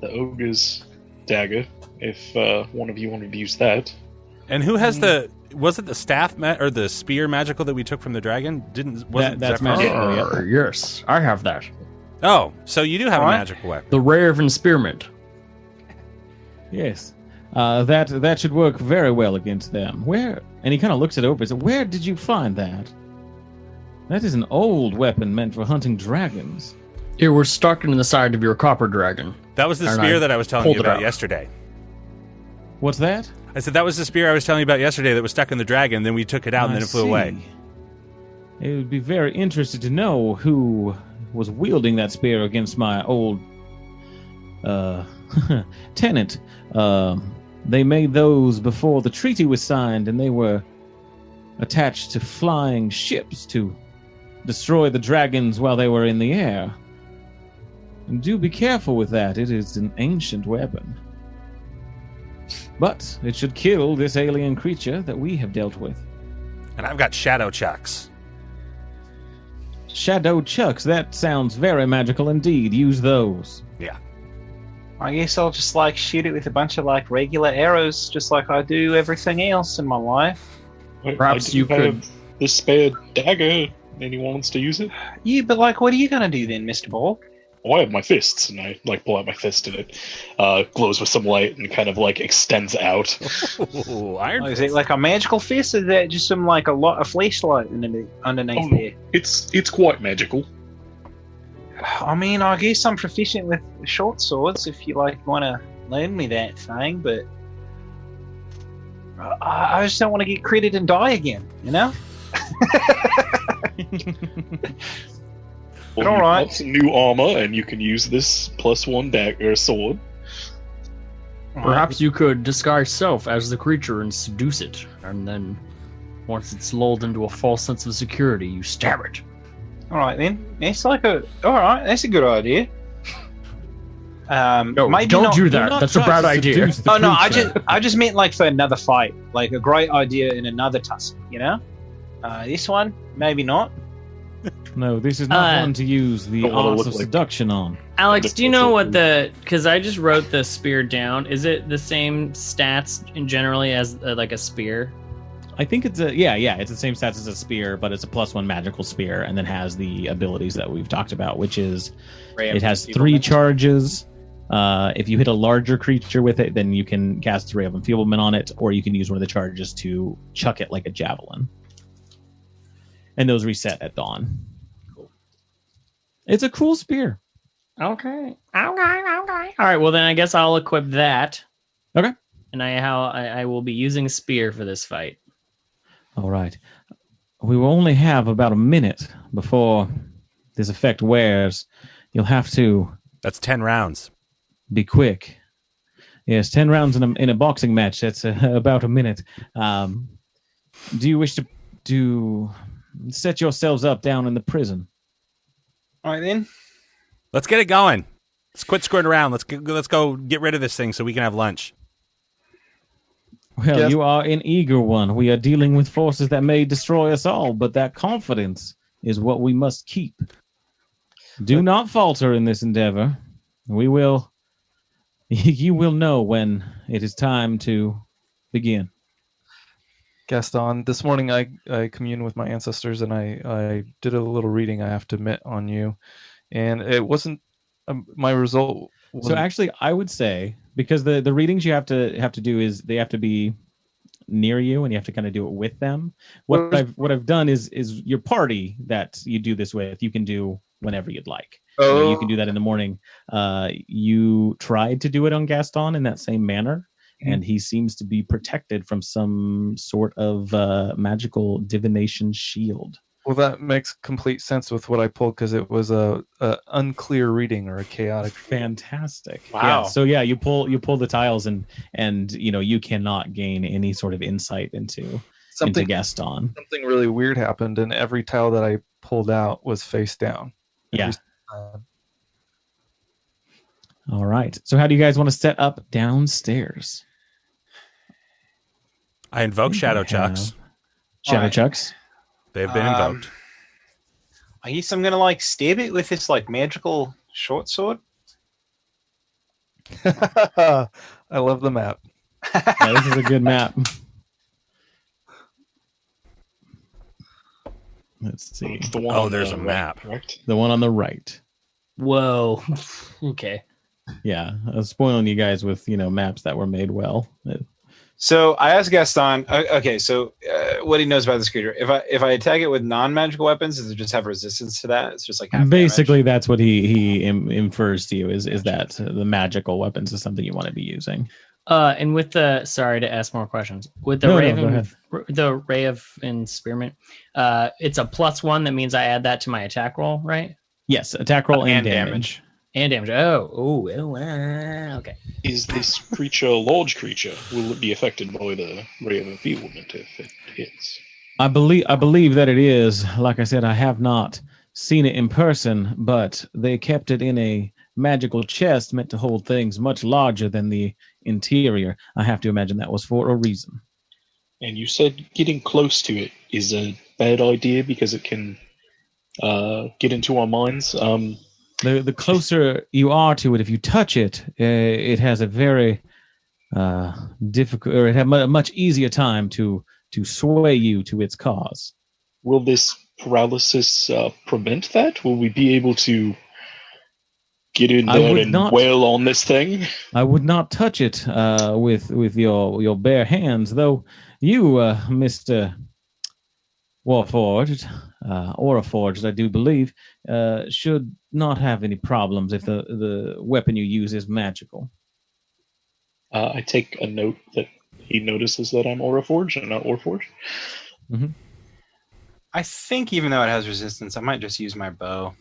Speaker 6: ogre's dagger, if one of you wanted to use that.
Speaker 1: And who has was it the staff or the spear magical that we took from the dragon? Wasn't
Speaker 4: That's
Speaker 1: Zephyr?
Speaker 4: magical.
Speaker 7: Yes, I have that.
Speaker 1: Oh, so you do have a
Speaker 2: Alright.
Speaker 1: magical weapon.
Speaker 7: The Raven Spearmint.
Speaker 4: Yes. That should work very well against them. Where? And he kind of looks it over and says, "Where did you find that? That is an old weapon meant for hunting dragons."
Speaker 7: It was stuck in the side of your copper dragon.
Speaker 1: That was the
Speaker 7: And
Speaker 1: spear
Speaker 7: I
Speaker 1: that I was telling
Speaker 7: pulled
Speaker 1: you
Speaker 7: it
Speaker 1: about
Speaker 7: out.
Speaker 1: yesterday.
Speaker 4: What's that?
Speaker 1: I said that was the spear I was telling you about yesterday that was stuck in the dragon. Then we took it out and then it flew away.
Speaker 4: It would be very interested to know who was wielding that spear against my old tenant. They made those before the treaty was signed, and they were attached to flying ships to destroy the dragons while they were in the air. And do be careful with that. It is an ancient weapon. But it should kill this alien creature that we have dealt with.
Speaker 1: And I've got shadow chucks.
Speaker 4: Shadow chucks, that sounds very magical indeed. Use those.
Speaker 1: Yeah.
Speaker 2: I guess I'll just like shoot it with a bunch of like regular arrows, just like I do everything else in my life.
Speaker 7: Perhaps
Speaker 6: I do
Speaker 7: you could-
Speaker 6: have the spare dagger. Anyone wants to use it?
Speaker 2: Yeah, but like, what are you gonna do then, Mr. Ball?
Speaker 6: Oh, I have my fists, and I like pull out my fist, and it glows with some light and kind of like extends out.
Speaker 1: Ooh, iron.
Speaker 2: Oh, is it like a magical fist, or is that just some like a lot of flashlight underneath
Speaker 6: Oh, no.
Speaker 2: there?
Speaker 6: It's quite magical.
Speaker 2: I mean, I guess I'm proficient with short swords if you like want to loan me that thing, but I just don't want to get critted and die again, you know?
Speaker 6: Well,
Speaker 2: All
Speaker 6: you've
Speaker 2: right.
Speaker 6: got some new armor, and you can use this +1 dagger sword.
Speaker 7: Perhaps you could disguise self as the creature and seduce it, and then once it's lulled into a false sense of security, you stab it.
Speaker 2: All right then. That's like a. All right, that's a good idea.
Speaker 7: No,
Speaker 2: maybe
Speaker 7: don't
Speaker 2: not,
Speaker 7: do
Speaker 4: Do
Speaker 7: that.
Speaker 4: not
Speaker 7: That's a
Speaker 4: try
Speaker 7: bad
Speaker 4: to
Speaker 7: idea.
Speaker 4: seduce the
Speaker 2: Oh no,
Speaker 4: creature.
Speaker 2: I just meant like for another fight, like a great idea in another tussle, you know. This one, maybe not.
Speaker 4: No, this is not
Speaker 7: Uh,
Speaker 4: one to use the
Speaker 6: Don't wanna
Speaker 4: arts
Speaker 6: look
Speaker 4: of
Speaker 6: like-
Speaker 4: seduction on.
Speaker 7: Alex, do you know what
Speaker 6: the?
Speaker 7: because I just wrote the spear down. Is it the same stats in generally as like a spear?
Speaker 4: I think it's it's the same stats as a spear, but it's a +1 magical spear, and then has the abilities that we've talked about, which is it has 3 charges. If you hit a larger creature with it, then you can cast Ray of Enfeeblement on it, or you can use one of the charges to chuck it like a javelin. And those reset at dawn. Cool. It's a cool spear.
Speaker 7: Okay. All right. Well, then I guess I'll equip that.
Speaker 4: Okay.
Speaker 7: And I will be using spear for this fight.
Speaker 4: All right. We will only have about a minute before this effect wears. You'll have to
Speaker 1: That's 10 rounds.
Speaker 4: be quick. Yes, 10 rounds in a boxing match. That's about a minute. Do you wish to set yourselves up down in the prison?
Speaker 2: All right then.
Speaker 1: Let's get it going. Let's quit screwing around. Let's go get rid of this thing so we can have lunch.
Speaker 4: Well,
Speaker 5: Yes.
Speaker 4: you are an eager one. We are dealing with forces that may destroy us all, but that confidence is what we must keep. Do not falter in this endeavor. We will. You will know when it is time to begin.
Speaker 5: Gaston, this morning I communed with my ancestors and I did a little reading, I have to admit, on you. And it wasn't my result.
Speaker 4: So
Speaker 5: wasn't-
Speaker 4: actually, I would say, because the readings you have to do is they have to be near you, and you have to kind of do it with them. What I've done is your party that you do this with, you can do whenever you'd like. You can do that in the morning. You tried to do it on Gaston in that same manner, and he seems to be protected from some sort of magical divination shield.
Speaker 5: Well, that makes complete sense with what I pulled because it was a unclear reading or a chaotic.
Speaker 4: Fantastic.
Speaker 2: Wow.
Speaker 4: Yeah. So yeah, you pull the tiles and you cannot gain any sort of insight into Gaston.
Speaker 5: Something really weird happened, and every tile that I pulled out was face down.
Speaker 4: Yeah.
Speaker 5: Every-
Speaker 4: All right. So how do you guys want to set up downstairs?
Speaker 1: I invoke Shadow Chucks.
Speaker 4: Shadow
Speaker 2: Alright.
Speaker 4: Chucks.
Speaker 1: They've been invoked.
Speaker 2: I guess I'm gonna like stab it with this like magical short sword.
Speaker 5: I love the map.
Speaker 4: Yeah, this is a good map. Let's see.
Speaker 6: It's the one
Speaker 1: Oh,
Speaker 6: on
Speaker 1: there's
Speaker 6: the
Speaker 1: a
Speaker 6: right,
Speaker 1: map.
Speaker 6: correct?
Speaker 4: The one on the right.
Speaker 7: Whoa. Okay.
Speaker 4: Yeah, I was spoiling you guys with maps that were made well.
Speaker 2: So I asked Gaston. Okay, so what he knows about this creature? If I attack it with non-magical weapons, does it just have resistance to that? It's just like half
Speaker 4: Basically, that's what he infers to you is that the magical weapons is something you want to be using.
Speaker 7: And with the sorry to ask more questions. With the
Speaker 4: No,
Speaker 7: ray
Speaker 4: go ahead.
Speaker 7: the ray of spearmint, it's a +1. That means I add that to my attack roll, right?
Speaker 4: Yes, attack roll and damage.
Speaker 7: And damage. Okay.
Speaker 6: Is this creature a large creature? Will it be affected by the ray of enfeeblement if it hits?
Speaker 4: I believe that it is. Like I said, I have not seen it in person, but they kept it in a magical chest meant to hold things much larger than the interior. I have to imagine that was for a reason.
Speaker 6: And you said getting close to it is a bad idea because it can get into our minds.
Speaker 4: The closer you are to it, if you touch it, it has a very difficult, or it has a much easier time to sway you to its cause.
Speaker 6: Will this paralysis prevent that? Will we be able to get in
Speaker 4: I
Speaker 6: there
Speaker 4: would
Speaker 6: and
Speaker 4: not-
Speaker 6: wail on this thing?
Speaker 4: I would not touch it with your bare hands, though you, Mr. Warforged, Auraforged, I do believe, should not have any problems if the weapon you use is magical.
Speaker 6: I take a note that he notices that I'm Auraforged and not Warforged.
Speaker 2: I think even though it has resistance, I might just use my bow.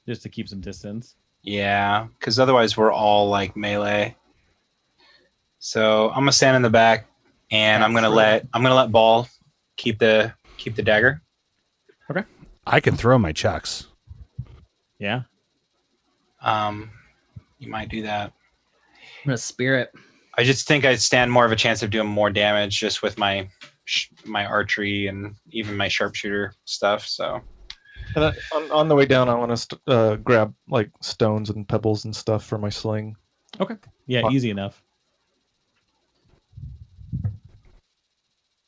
Speaker 4: Just to keep some distance.
Speaker 2: Yeah, because otherwise we're all like melee. So I'm gonna stand in the back, and I'm gonna let Ball keep the dagger.
Speaker 1: I can throw my chucks.
Speaker 4: Yeah.
Speaker 2: You might do that.
Speaker 7: I'm gonna spear it.
Speaker 2: I just think I'd stand more of a chance of doing more damage just with my archery and even my sharpshooter stuff. So,
Speaker 5: And on the way down, I want to grab like stones and pebbles and stuff for my sling.
Speaker 4: Okay. Yeah, easy enough.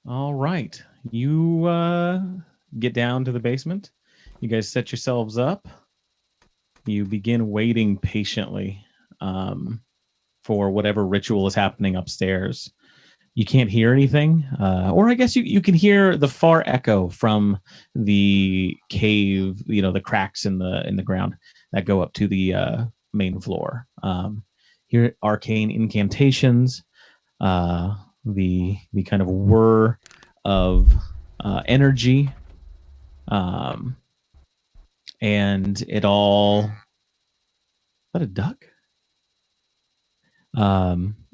Speaker 4: All right. You get down to the basement. You guys set yourselves up. You begin waiting patiently for whatever ritual is happening upstairs. You can't hear anything, or I guess you can hear the far echo from the cave. You know, the cracks in the ground that go up to the main floor. Hear arcane incantations, the kind of whir of energy, and it all. Is that a duck?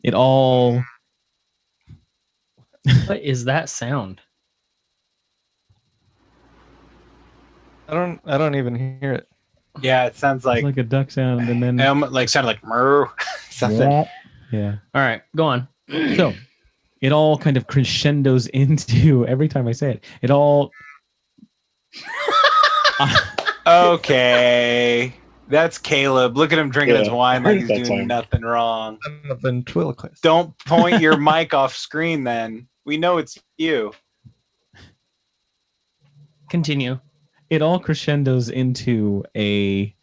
Speaker 4: It all.
Speaker 7: What is that sound?
Speaker 5: I don't even hear it.
Speaker 2: yeah, it sounds
Speaker 4: It's
Speaker 2: like,
Speaker 4: like a duck sound, and then
Speaker 2: sounded like moo. Something.
Speaker 4: yeah.
Speaker 7: All right, go on.
Speaker 4: So it all kind of crescendos into every time I say it. It all.
Speaker 2: Okay. That's Caleb. Look at him drinking his
Speaker 6: Yeah,
Speaker 2: wine
Speaker 6: I
Speaker 2: like
Speaker 6: heard
Speaker 2: he's
Speaker 6: that
Speaker 2: doing
Speaker 6: time.
Speaker 2: nothing wrong.
Speaker 5: I'm a ventriloquist.
Speaker 2: Don't point your mic off screen then. We know it's you.
Speaker 7: Continue.
Speaker 4: It all crescendos into a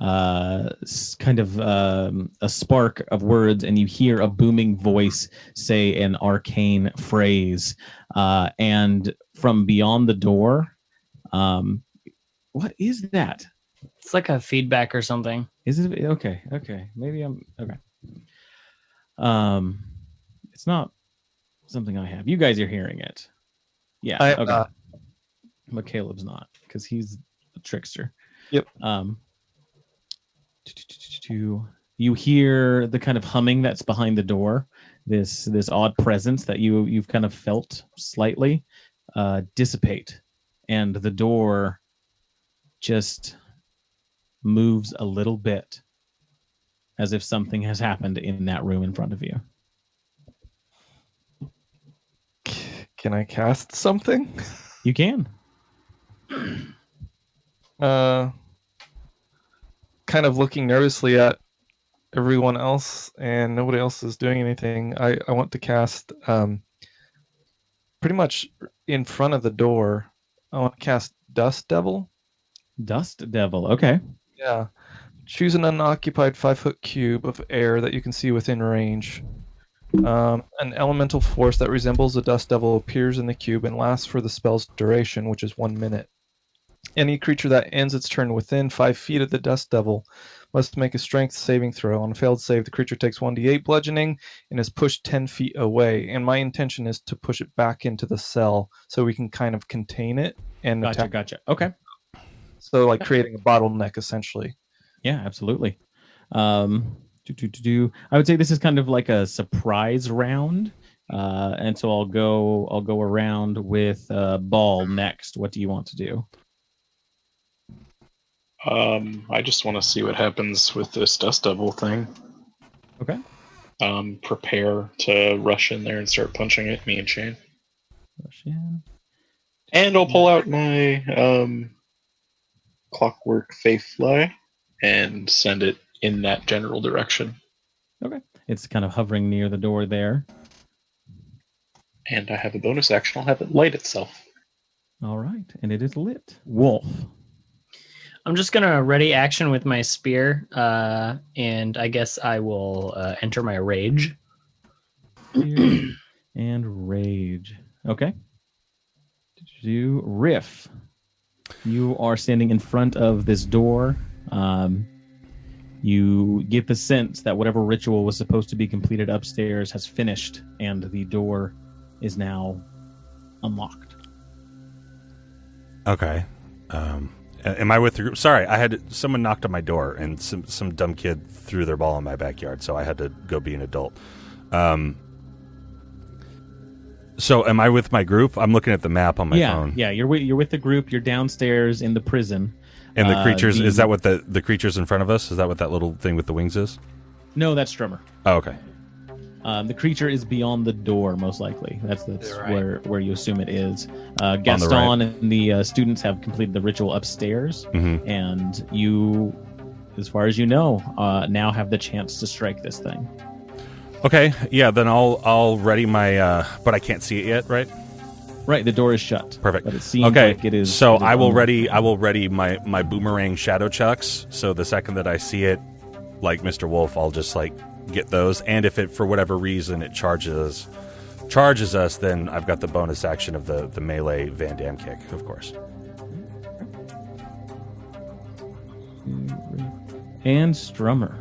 Speaker 4: kind of a spark of words, and you hear a booming voice say an arcane phrase, and from beyond the door, what is that?
Speaker 7: It's like a feedback or something.
Speaker 4: Is it okay? Okay, maybe I'm okay. It's not something I have. You guys are hearing it. Yeah.
Speaker 5: I
Speaker 4: Okay. But Caleb's not, because he's a trickster.
Speaker 5: Yep.
Speaker 4: You hear the kind of humming that's behind the door. This odd presence that you've kind of felt slightly dissipate, and the door just moves a little bit, as if something has happened in that room in front of you.
Speaker 5: Can I cast something?
Speaker 4: You can.
Speaker 5: Kind of looking nervously at everyone else, and nobody else is doing anything. I want to cast pretty much in front of the door. I want to cast Dust Devil.
Speaker 4: Dust Devil. Okay.
Speaker 5: Yeah. Choose an unoccupied 5-foot cube of air that you can see within range. An elemental force that resembles a dust devil appears in the cube and lasts for the spell's duration, which is 1 minute. Any creature that ends its turn within 5 feet of the dust devil must make a strength saving throw. On a failed save, the creature takes 1d8 bludgeoning and is pushed 10 feet away. And my intention is to push it back into the cell so we can kind of contain it and attack.
Speaker 4: Gotcha. Okay.
Speaker 5: So like creating a bottleneck, essentially.
Speaker 4: Yeah, absolutely. I would say this is kind of like a surprise round, and so I'll go around with Ball next. What do you want to do?
Speaker 6: I just want to see what happens with this Dust Devil thing.
Speaker 4: Okay.
Speaker 6: Prepare to rush in there and start punching it, me and Shane.
Speaker 4: Rush in.
Speaker 6: And I'll pull out my clockwork faith fly and send it in that general direction.
Speaker 4: Okay. It's kind of hovering near the door there.
Speaker 6: And I have a bonus action. I'll have it light itself.
Speaker 4: All right, and it is lit. Wolf.
Speaker 7: I'm just gonna ready action with my spear, and I guess I will enter my rage.
Speaker 4: And rage. Okay. Do Riff. You are standing in front of this door. You get the sense that whatever ritual was supposed to be completed upstairs has finished, and the door is now unlocked.
Speaker 1: Okay. Am I with the group? Sorry, someone knocked on my door, and some dumb kid threw their ball in my backyard, so I had to go be an adult. So am I with my group? I'm looking at the map on my phone.
Speaker 4: Yeah, you're with the group. You're downstairs in the prison.
Speaker 1: And the creatures, is that what the creatures in front of us? Is that what that little thing with the wings is?
Speaker 4: No, that's Strummer.
Speaker 1: Oh, okay.
Speaker 4: The creature is beyond the door, most likely. That's
Speaker 2: Right.
Speaker 4: where you assume it is. Gaston
Speaker 1: right.
Speaker 4: and the students have completed the ritual upstairs,
Speaker 1: Mm-hmm.
Speaker 4: and you, as far as you know, now have the chance to strike this thing.
Speaker 1: Okay, yeah, then I'll ready my, but I can't see it yet, right?
Speaker 4: Right, the door is shut.
Speaker 1: Perfect.
Speaker 4: But it seems
Speaker 1: Okay,
Speaker 4: like it is.
Speaker 1: so
Speaker 4: it is
Speaker 1: I will
Speaker 4: unlocked.
Speaker 1: ready my boomerang shadow chucks. So the second that I see it, like Mr. Wolf, I'll just like get those. And if it for whatever reason it charges us, then I've got the bonus action of the melee Van Damme kick, of course.
Speaker 4: And Strummer.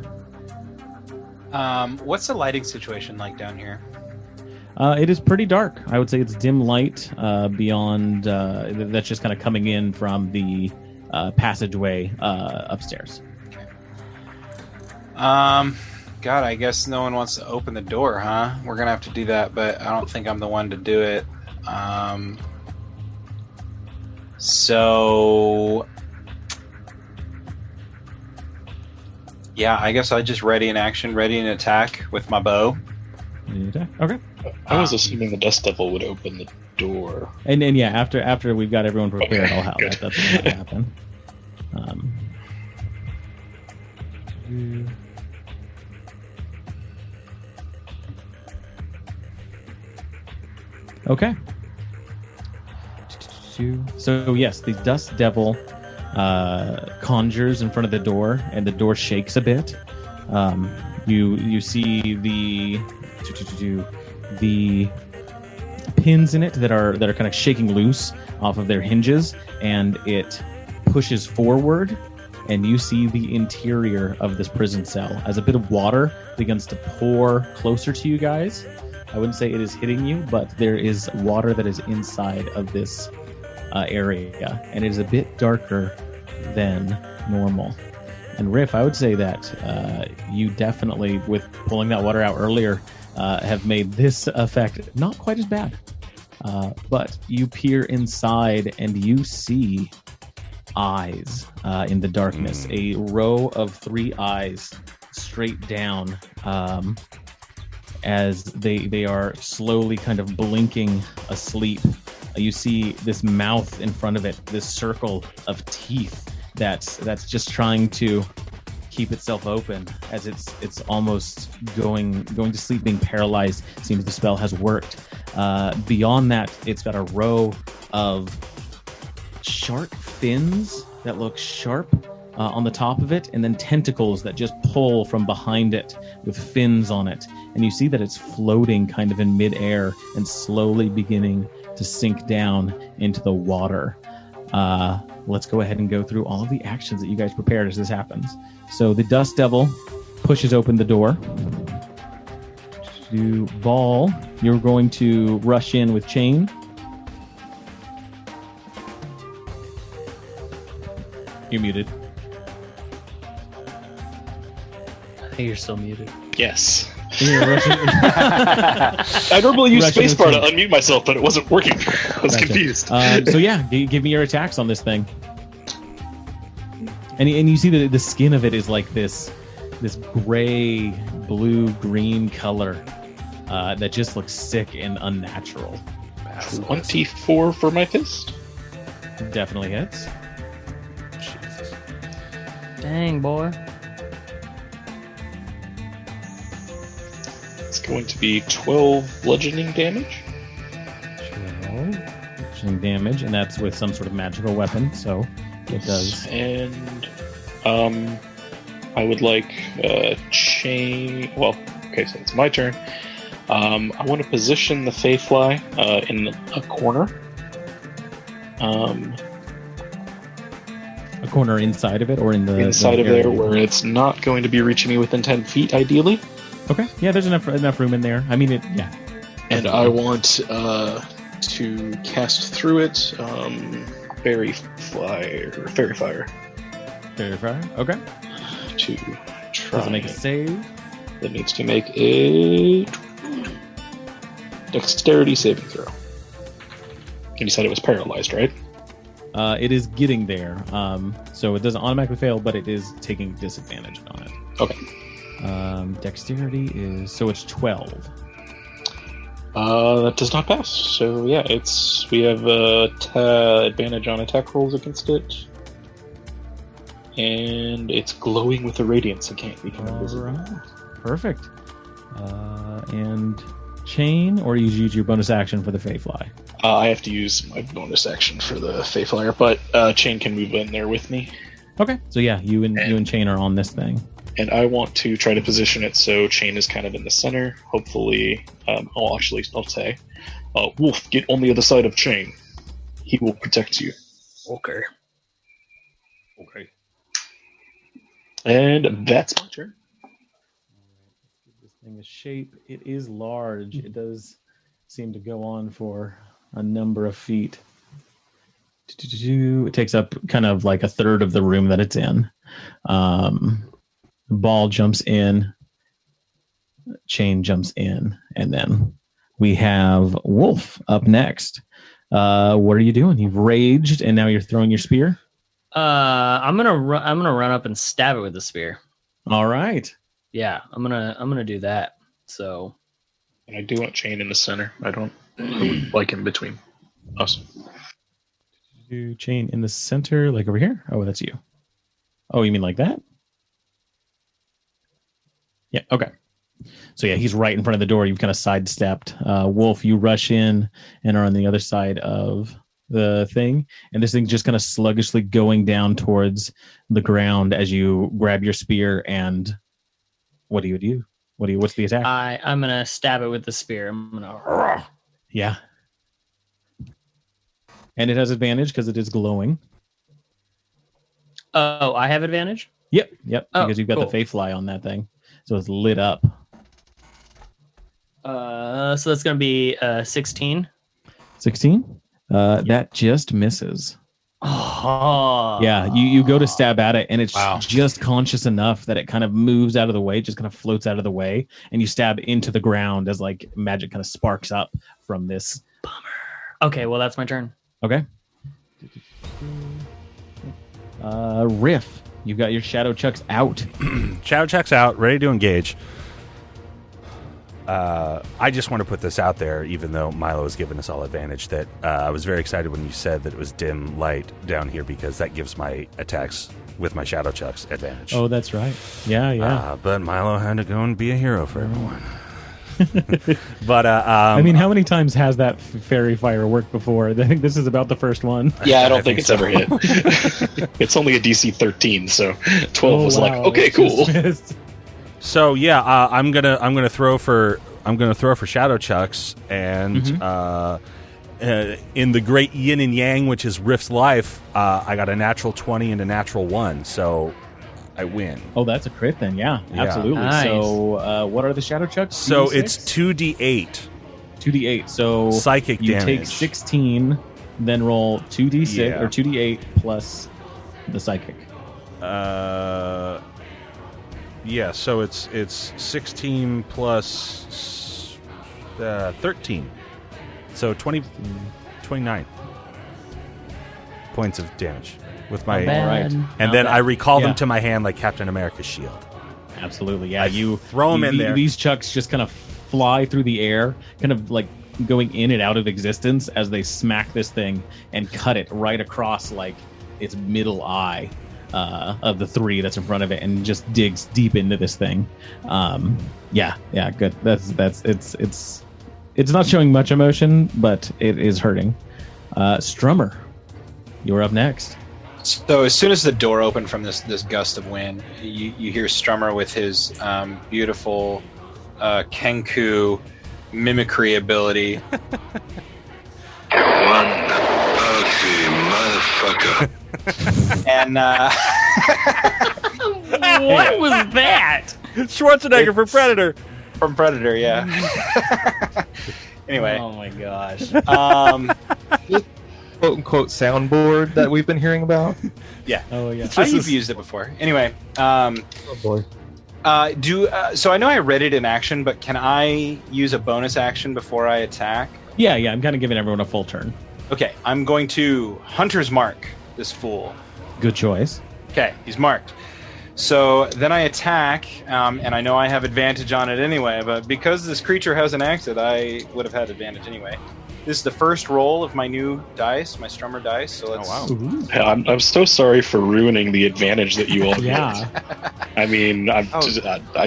Speaker 2: What's the lighting situation like down here?
Speaker 4: It is pretty dark. I would say it's dim light beyond. That's just kind of coming in from the passageway upstairs.
Speaker 2: God, I guess no one wants to open the door, huh? We're gonna have to do that, but I don't think I'm the one to do it. So yeah, I guess I just ready an attack with my bow.
Speaker 4: Okay.
Speaker 6: I was assuming the Dust Devil would open the door.
Speaker 4: And yeah, after we've got everyone prepared,
Speaker 6: Okay,
Speaker 4: I'll have
Speaker 6: good.
Speaker 4: that. That's what's going to happen. Okay. So yes, the Dust Devil conjures in front of the door, and the door shakes a bit. You see the pins in it that are kind of shaking loose off of their hinges, and it pushes forward, and you see the interior of this prison cell as a bit of water begins to pour closer to you guys. I wouldn't say it is hitting you, but there is water that is inside of this area, and it is a bit darker than normal. And Riff, I would say that you definitely, with pulling that water out earlier, have made this effect not quite as bad. But you peer inside and you see eyes in the darkness. A row of 3 eyes straight down as they are slowly kind of blinking asleep. You see this mouth in front of it, this circle of teeth that's just trying to keep itself open as it's almost going to sleep, being paralyzed. Seems the spell has worked. Beyond that, it's got a row of shark fins that look sharp on the top of it, and then tentacles that just pull from behind it with fins on it. And you see that it's floating kind of in midair and slowly beginning to sink down into the water. Let's go ahead and go through all of the actions that you guys prepared as this happens. So the Dust Devil pushes open the door. To Ball, you're going to rush in with Chain. You're muted.
Speaker 7: I think you're still muted.
Speaker 6: Yes.
Speaker 4: You're rushing.
Speaker 6: I normally use
Speaker 4: Russian
Speaker 6: spacebar to
Speaker 4: machine.
Speaker 6: unmute myself, but it wasn't working. I was
Speaker 4: Gotcha.
Speaker 6: confused.
Speaker 4: So yeah, give me your attacks on this thing. And you see that the skin of it is like this gray, blue, green color that just looks sick and unnatural.
Speaker 6: 24 for my fist.
Speaker 4: Definitely hits.
Speaker 1: Jesus.
Speaker 7: Dang, boy.
Speaker 6: It's going to be 12 bludgeoning damage.
Speaker 4: Bludgeoning damage, and that's with some sort of magical weapon, so it does.
Speaker 6: And I would like chain. Well, okay, so it's my turn. I want to position the Fayfly in a corner.
Speaker 4: A corner inside of it, or in the
Speaker 6: Inside of
Speaker 4: area?
Speaker 6: there, where it's not going to be reaching me within 10 feet, ideally.
Speaker 4: Okay, yeah, there's enough room in there. I mean, yeah.
Speaker 6: And I want to cast through it Fairy Fire.
Speaker 4: Fairy fire. Okay.
Speaker 6: To try.
Speaker 4: Does it make a save?
Speaker 6: It needs to make a Dexterity saving throw. And you said it was paralyzed, right?
Speaker 4: It is getting there. So it doesn't automatically fail, but it is taking disadvantage on it.
Speaker 6: Okay.
Speaker 4: Dexterity is so it's 12.
Speaker 6: That does not pass. So yeah, we have advantage on attack rolls against it, and it's glowing with a radiance. It can't become invisible.
Speaker 4: Right. Perfect. And chain, or you use your bonus action for the Fey Fly?
Speaker 6: I have to use my bonus action for the Fey Flyer, but Chain can move in there with me.
Speaker 4: Okay. So yeah, you and Chain are on this thing.
Speaker 6: And I want to try to position it so Chain is kind of in the center. Hopefully, I'll say, Wolf, get on the other side of Chain. He will protect you.
Speaker 7: Okay.
Speaker 6: And that's my turn.
Speaker 4: This thing is shape. It is large. It does seem to go on for a number of feet. It takes up kind of like a third of the room that it's in. Ball jumps in, Chain jumps in, and then we have Wolf up next. What are you doing? You've raged, and now you're throwing your spear.
Speaker 7: I'm gonna run up and stab it with the spear.
Speaker 4: All right.
Speaker 7: Yeah, I'm gonna do that. So,
Speaker 6: and I do want Chain in the center. I would like in between us.
Speaker 4: Do Chain in the center, like over here? Oh, that's you. Oh, you mean like that? Yeah, okay. So yeah, he's right in front of the door. You've kind of sidestepped. Wolf, you rush in and are on the other side of the thing. And this thing's just kind of sluggishly going down towards the ground as you grab your spear. And what do you do? What's the attack?
Speaker 7: I'm going to stab it with the spear. I'm going to...
Speaker 4: Yeah. And it has advantage because it is glowing.
Speaker 7: Oh, I have advantage?
Speaker 4: Yep.
Speaker 7: Oh,
Speaker 4: because you've got
Speaker 7: cool.
Speaker 4: the Fey Fly on that thing. So it's lit up.
Speaker 7: So that's going to be 16.
Speaker 4: 16? That just misses.
Speaker 7: Oh.
Speaker 4: Yeah, you go to stab at it, and it's
Speaker 1: Wow.
Speaker 4: just conscious enough that it kind of moves out of the way, just kind of floats out of the way, and you stab into the ground as like magic kind of sparks up from this.
Speaker 7: Okay, well, that's my turn.
Speaker 4: Okay. Riff, you've got your shadow chucks out.
Speaker 1: Shadow checks out, ready to engage. I just want to put this out there, even though Milo has given us all advantage, that I was very excited when you said that it was dim light down here, because that gives my attacks with my shadow chucks advantage.
Speaker 4: Oh, that's right. Yeah.
Speaker 1: But Milo had to go and be a hero for everyone. But
Speaker 4: I mean, how many times has that fairy fire worked before? I think this is about the first one.
Speaker 6: Yeah, I don't
Speaker 1: I
Speaker 6: think
Speaker 1: think
Speaker 6: it's
Speaker 1: so.
Speaker 6: ever hit. It's only a DC 13, so 12 was like,
Speaker 4: wow,
Speaker 6: okay,
Speaker 4: it
Speaker 6: cool.
Speaker 4: just missed.
Speaker 1: So yeah, I'm gonna throw for shadow chucks, and in the great yin and yang, which is Rift's life, I got a natural 20 and a natural 1, so I win.
Speaker 4: Oh, that's a crit then. Yeah,
Speaker 1: Yeah.
Speaker 4: absolutely.
Speaker 7: Nice.
Speaker 4: So what are the shadow chucks?
Speaker 1: So
Speaker 4: 2d6?
Speaker 1: it's 2d8
Speaker 4: 2d8. So
Speaker 1: psychic
Speaker 4: you
Speaker 1: damage.
Speaker 4: take 16, then roll 2d6
Speaker 1: Yeah.
Speaker 4: or 2d8 plus the psychic.
Speaker 1: Yeah, so it's 16 plus 13, so 29 points of damage with my.
Speaker 4: Right.
Speaker 1: And then I recall
Speaker 4: Yeah.
Speaker 1: them to my hand like Captain America's shield.
Speaker 4: Absolutely. Yeah,
Speaker 1: I
Speaker 4: you
Speaker 1: throw 'em in there.
Speaker 4: These chucks just kind of fly through the air, kind of like going in and out of existence as they smack this thing and cut it right across like its middle eye of the three that's in front of it, and just digs deep into this thing. Yeah, good. That's it's not showing much emotion, but it is hurting. Strummer, you're up next.
Speaker 2: So as soon as the door opened from this gust of wind, you hear Strummer with his beautiful Kenku mimicry ability.
Speaker 8: One ugly motherfucker.
Speaker 2: And
Speaker 7: What was that?
Speaker 1: Schwarzenegger for Predator.
Speaker 2: from Predator, yeah. Anyway,
Speaker 7: Oh my gosh.
Speaker 5: Quote unquote soundboard that we've been hearing about.
Speaker 4: Oh yeah.
Speaker 2: you've used it before. Anyway,
Speaker 5: Oh boy.
Speaker 2: So I know I read it in action, but can I use a bonus action before I attack?
Speaker 4: Yeah. I'm kind of giving everyone a full turn.
Speaker 2: Okay, I'm going to Hunter's Mark this fool.
Speaker 4: Good choice.
Speaker 2: Okay, he's marked. So then I attack, and I know I have advantage on it anyway, but because this creature hasn't acted, I would have had advantage anyway. This is the first roll of my new dice, my Strummer dice. So let's.
Speaker 4: Ooh.
Speaker 6: Yeah, I'm so sorry for ruining the advantage that you all
Speaker 4: Yeah.
Speaker 6: get. I mean, I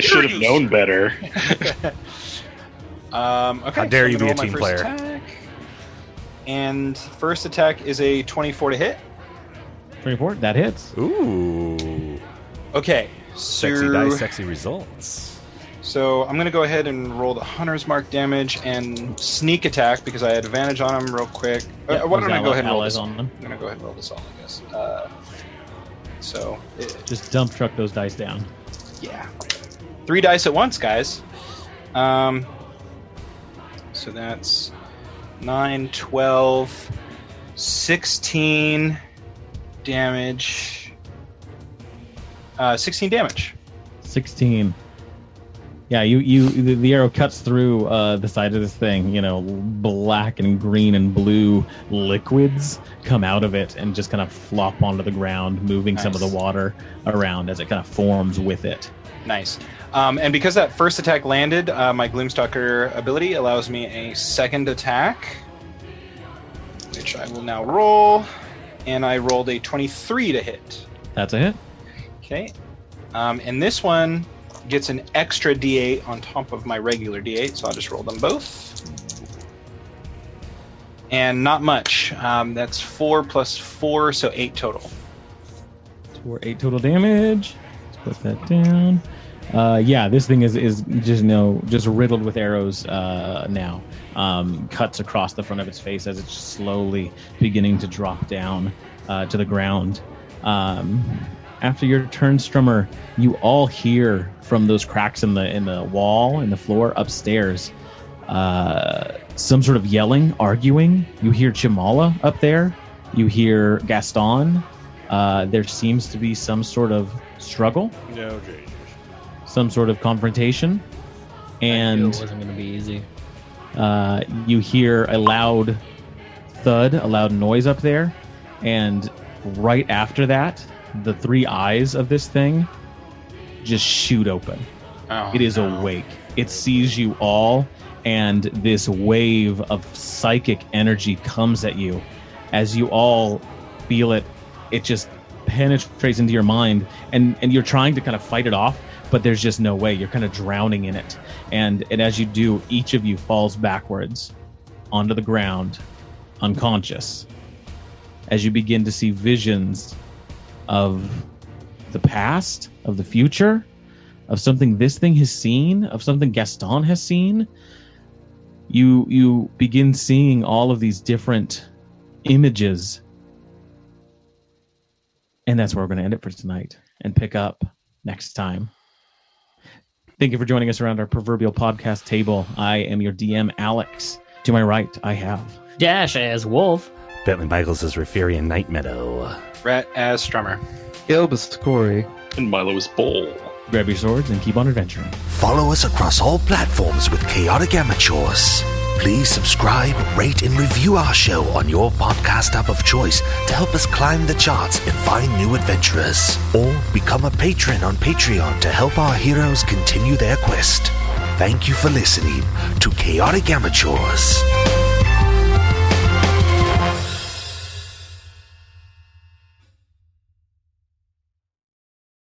Speaker 6: should have known better.
Speaker 2: Okay.
Speaker 1: How dare
Speaker 2: so
Speaker 1: you
Speaker 2: I'm
Speaker 1: be a
Speaker 2: gonna roll my
Speaker 1: team
Speaker 2: first
Speaker 1: player.
Speaker 2: attack. And first attack is a 24 to hit.
Speaker 4: 24. That hits.
Speaker 1: Ooh.
Speaker 2: Okay.
Speaker 1: Sexy dice, sexy results.
Speaker 2: So I'm going to go ahead and roll the Hunter's Mark damage and sneak attack because I had advantage on him real quick.
Speaker 4: Yeah,
Speaker 2: Why don't I go ahead and roll
Speaker 4: allies
Speaker 2: this?
Speaker 4: on them.
Speaker 2: I'm going to go ahead and roll this all, I guess.
Speaker 4: Just dump truck those dice down.
Speaker 2: Yeah. 3 dice at once, guys. So that's 9, 12, 16 damage. 16 damage.
Speaker 4: 16. Yeah, the arrow cuts through the side of this thing. Black and green and blue liquids come out of it and just kind of flop onto the ground, moving some of the water around as it kind of forms with it.
Speaker 2: Nice. And because that first attack landed, my Gloomstalker ability allows me a second attack, which I will now roll. And I rolled a 23 to hit.
Speaker 4: That's a hit.
Speaker 2: Okay. And this one gets an extra D8 on top of my regular D8, so I'll just roll them both. And not much. That's 4 plus 4, so 8 total.
Speaker 4: 8 total damage. Let's put that down. This thing is just riddled with arrows now. Cuts across the front of its face as it's slowly beginning to drop down to the ground. After your turn, Strummer, you all hear from those cracks in the wall, in the floor upstairs, some sort of yelling, arguing. You hear Chimala up there. You hear Gaston. There seems to be some sort of struggle.
Speaker 1: No changes.
Speaker 4: Some sort of confrontation. And
Speaker 7: it wasn't going to be easy.
Speaker 4: you hear a loud thud, a loud noise up there. And right after that, the three eyes of this thing just shoot open.
Speaker 2: Oh,
Speaker 4: it is awake. It sees you all, and this wave of psychic energy comes at you. As you all feel it, it just penetrates into your mind, and you're trying to kind of fight it off, but there's just no way. You're kind of drowning in it. And as you do, each of you falls backwards onto the ground, unconscious, as you begin to see visions of the past, of the future, of something this thing has seen, of something Gaston has seen. You begin seeing all of these different images. And that's where we're going to end it for tonight and pick up next time. Thank you for joining us around our proverbial podcast table. I am your DM, Alex. To my right, I have
Speaker 7: Dash as Wolf.
Speaker 1: Bentley Michaels as Rafarian Night Meadow.
Speaker 2: Rat as Strummer.
Speaker 5: Gilbus Corey.
Speaker 6: And Milo's Bowl.
Speaker 4: Grab your swords and keep on adventuring.
Speaker 9: Follow us across all platforms with Chaotic Amateurs. Please subscribe, rate, and review our show on your podcast app of choice to help us climb the charts and find new adventurers. Or become a patron on Patreon to help our heroes continue their quest. Thank you for listening to Chaotic Amateurs.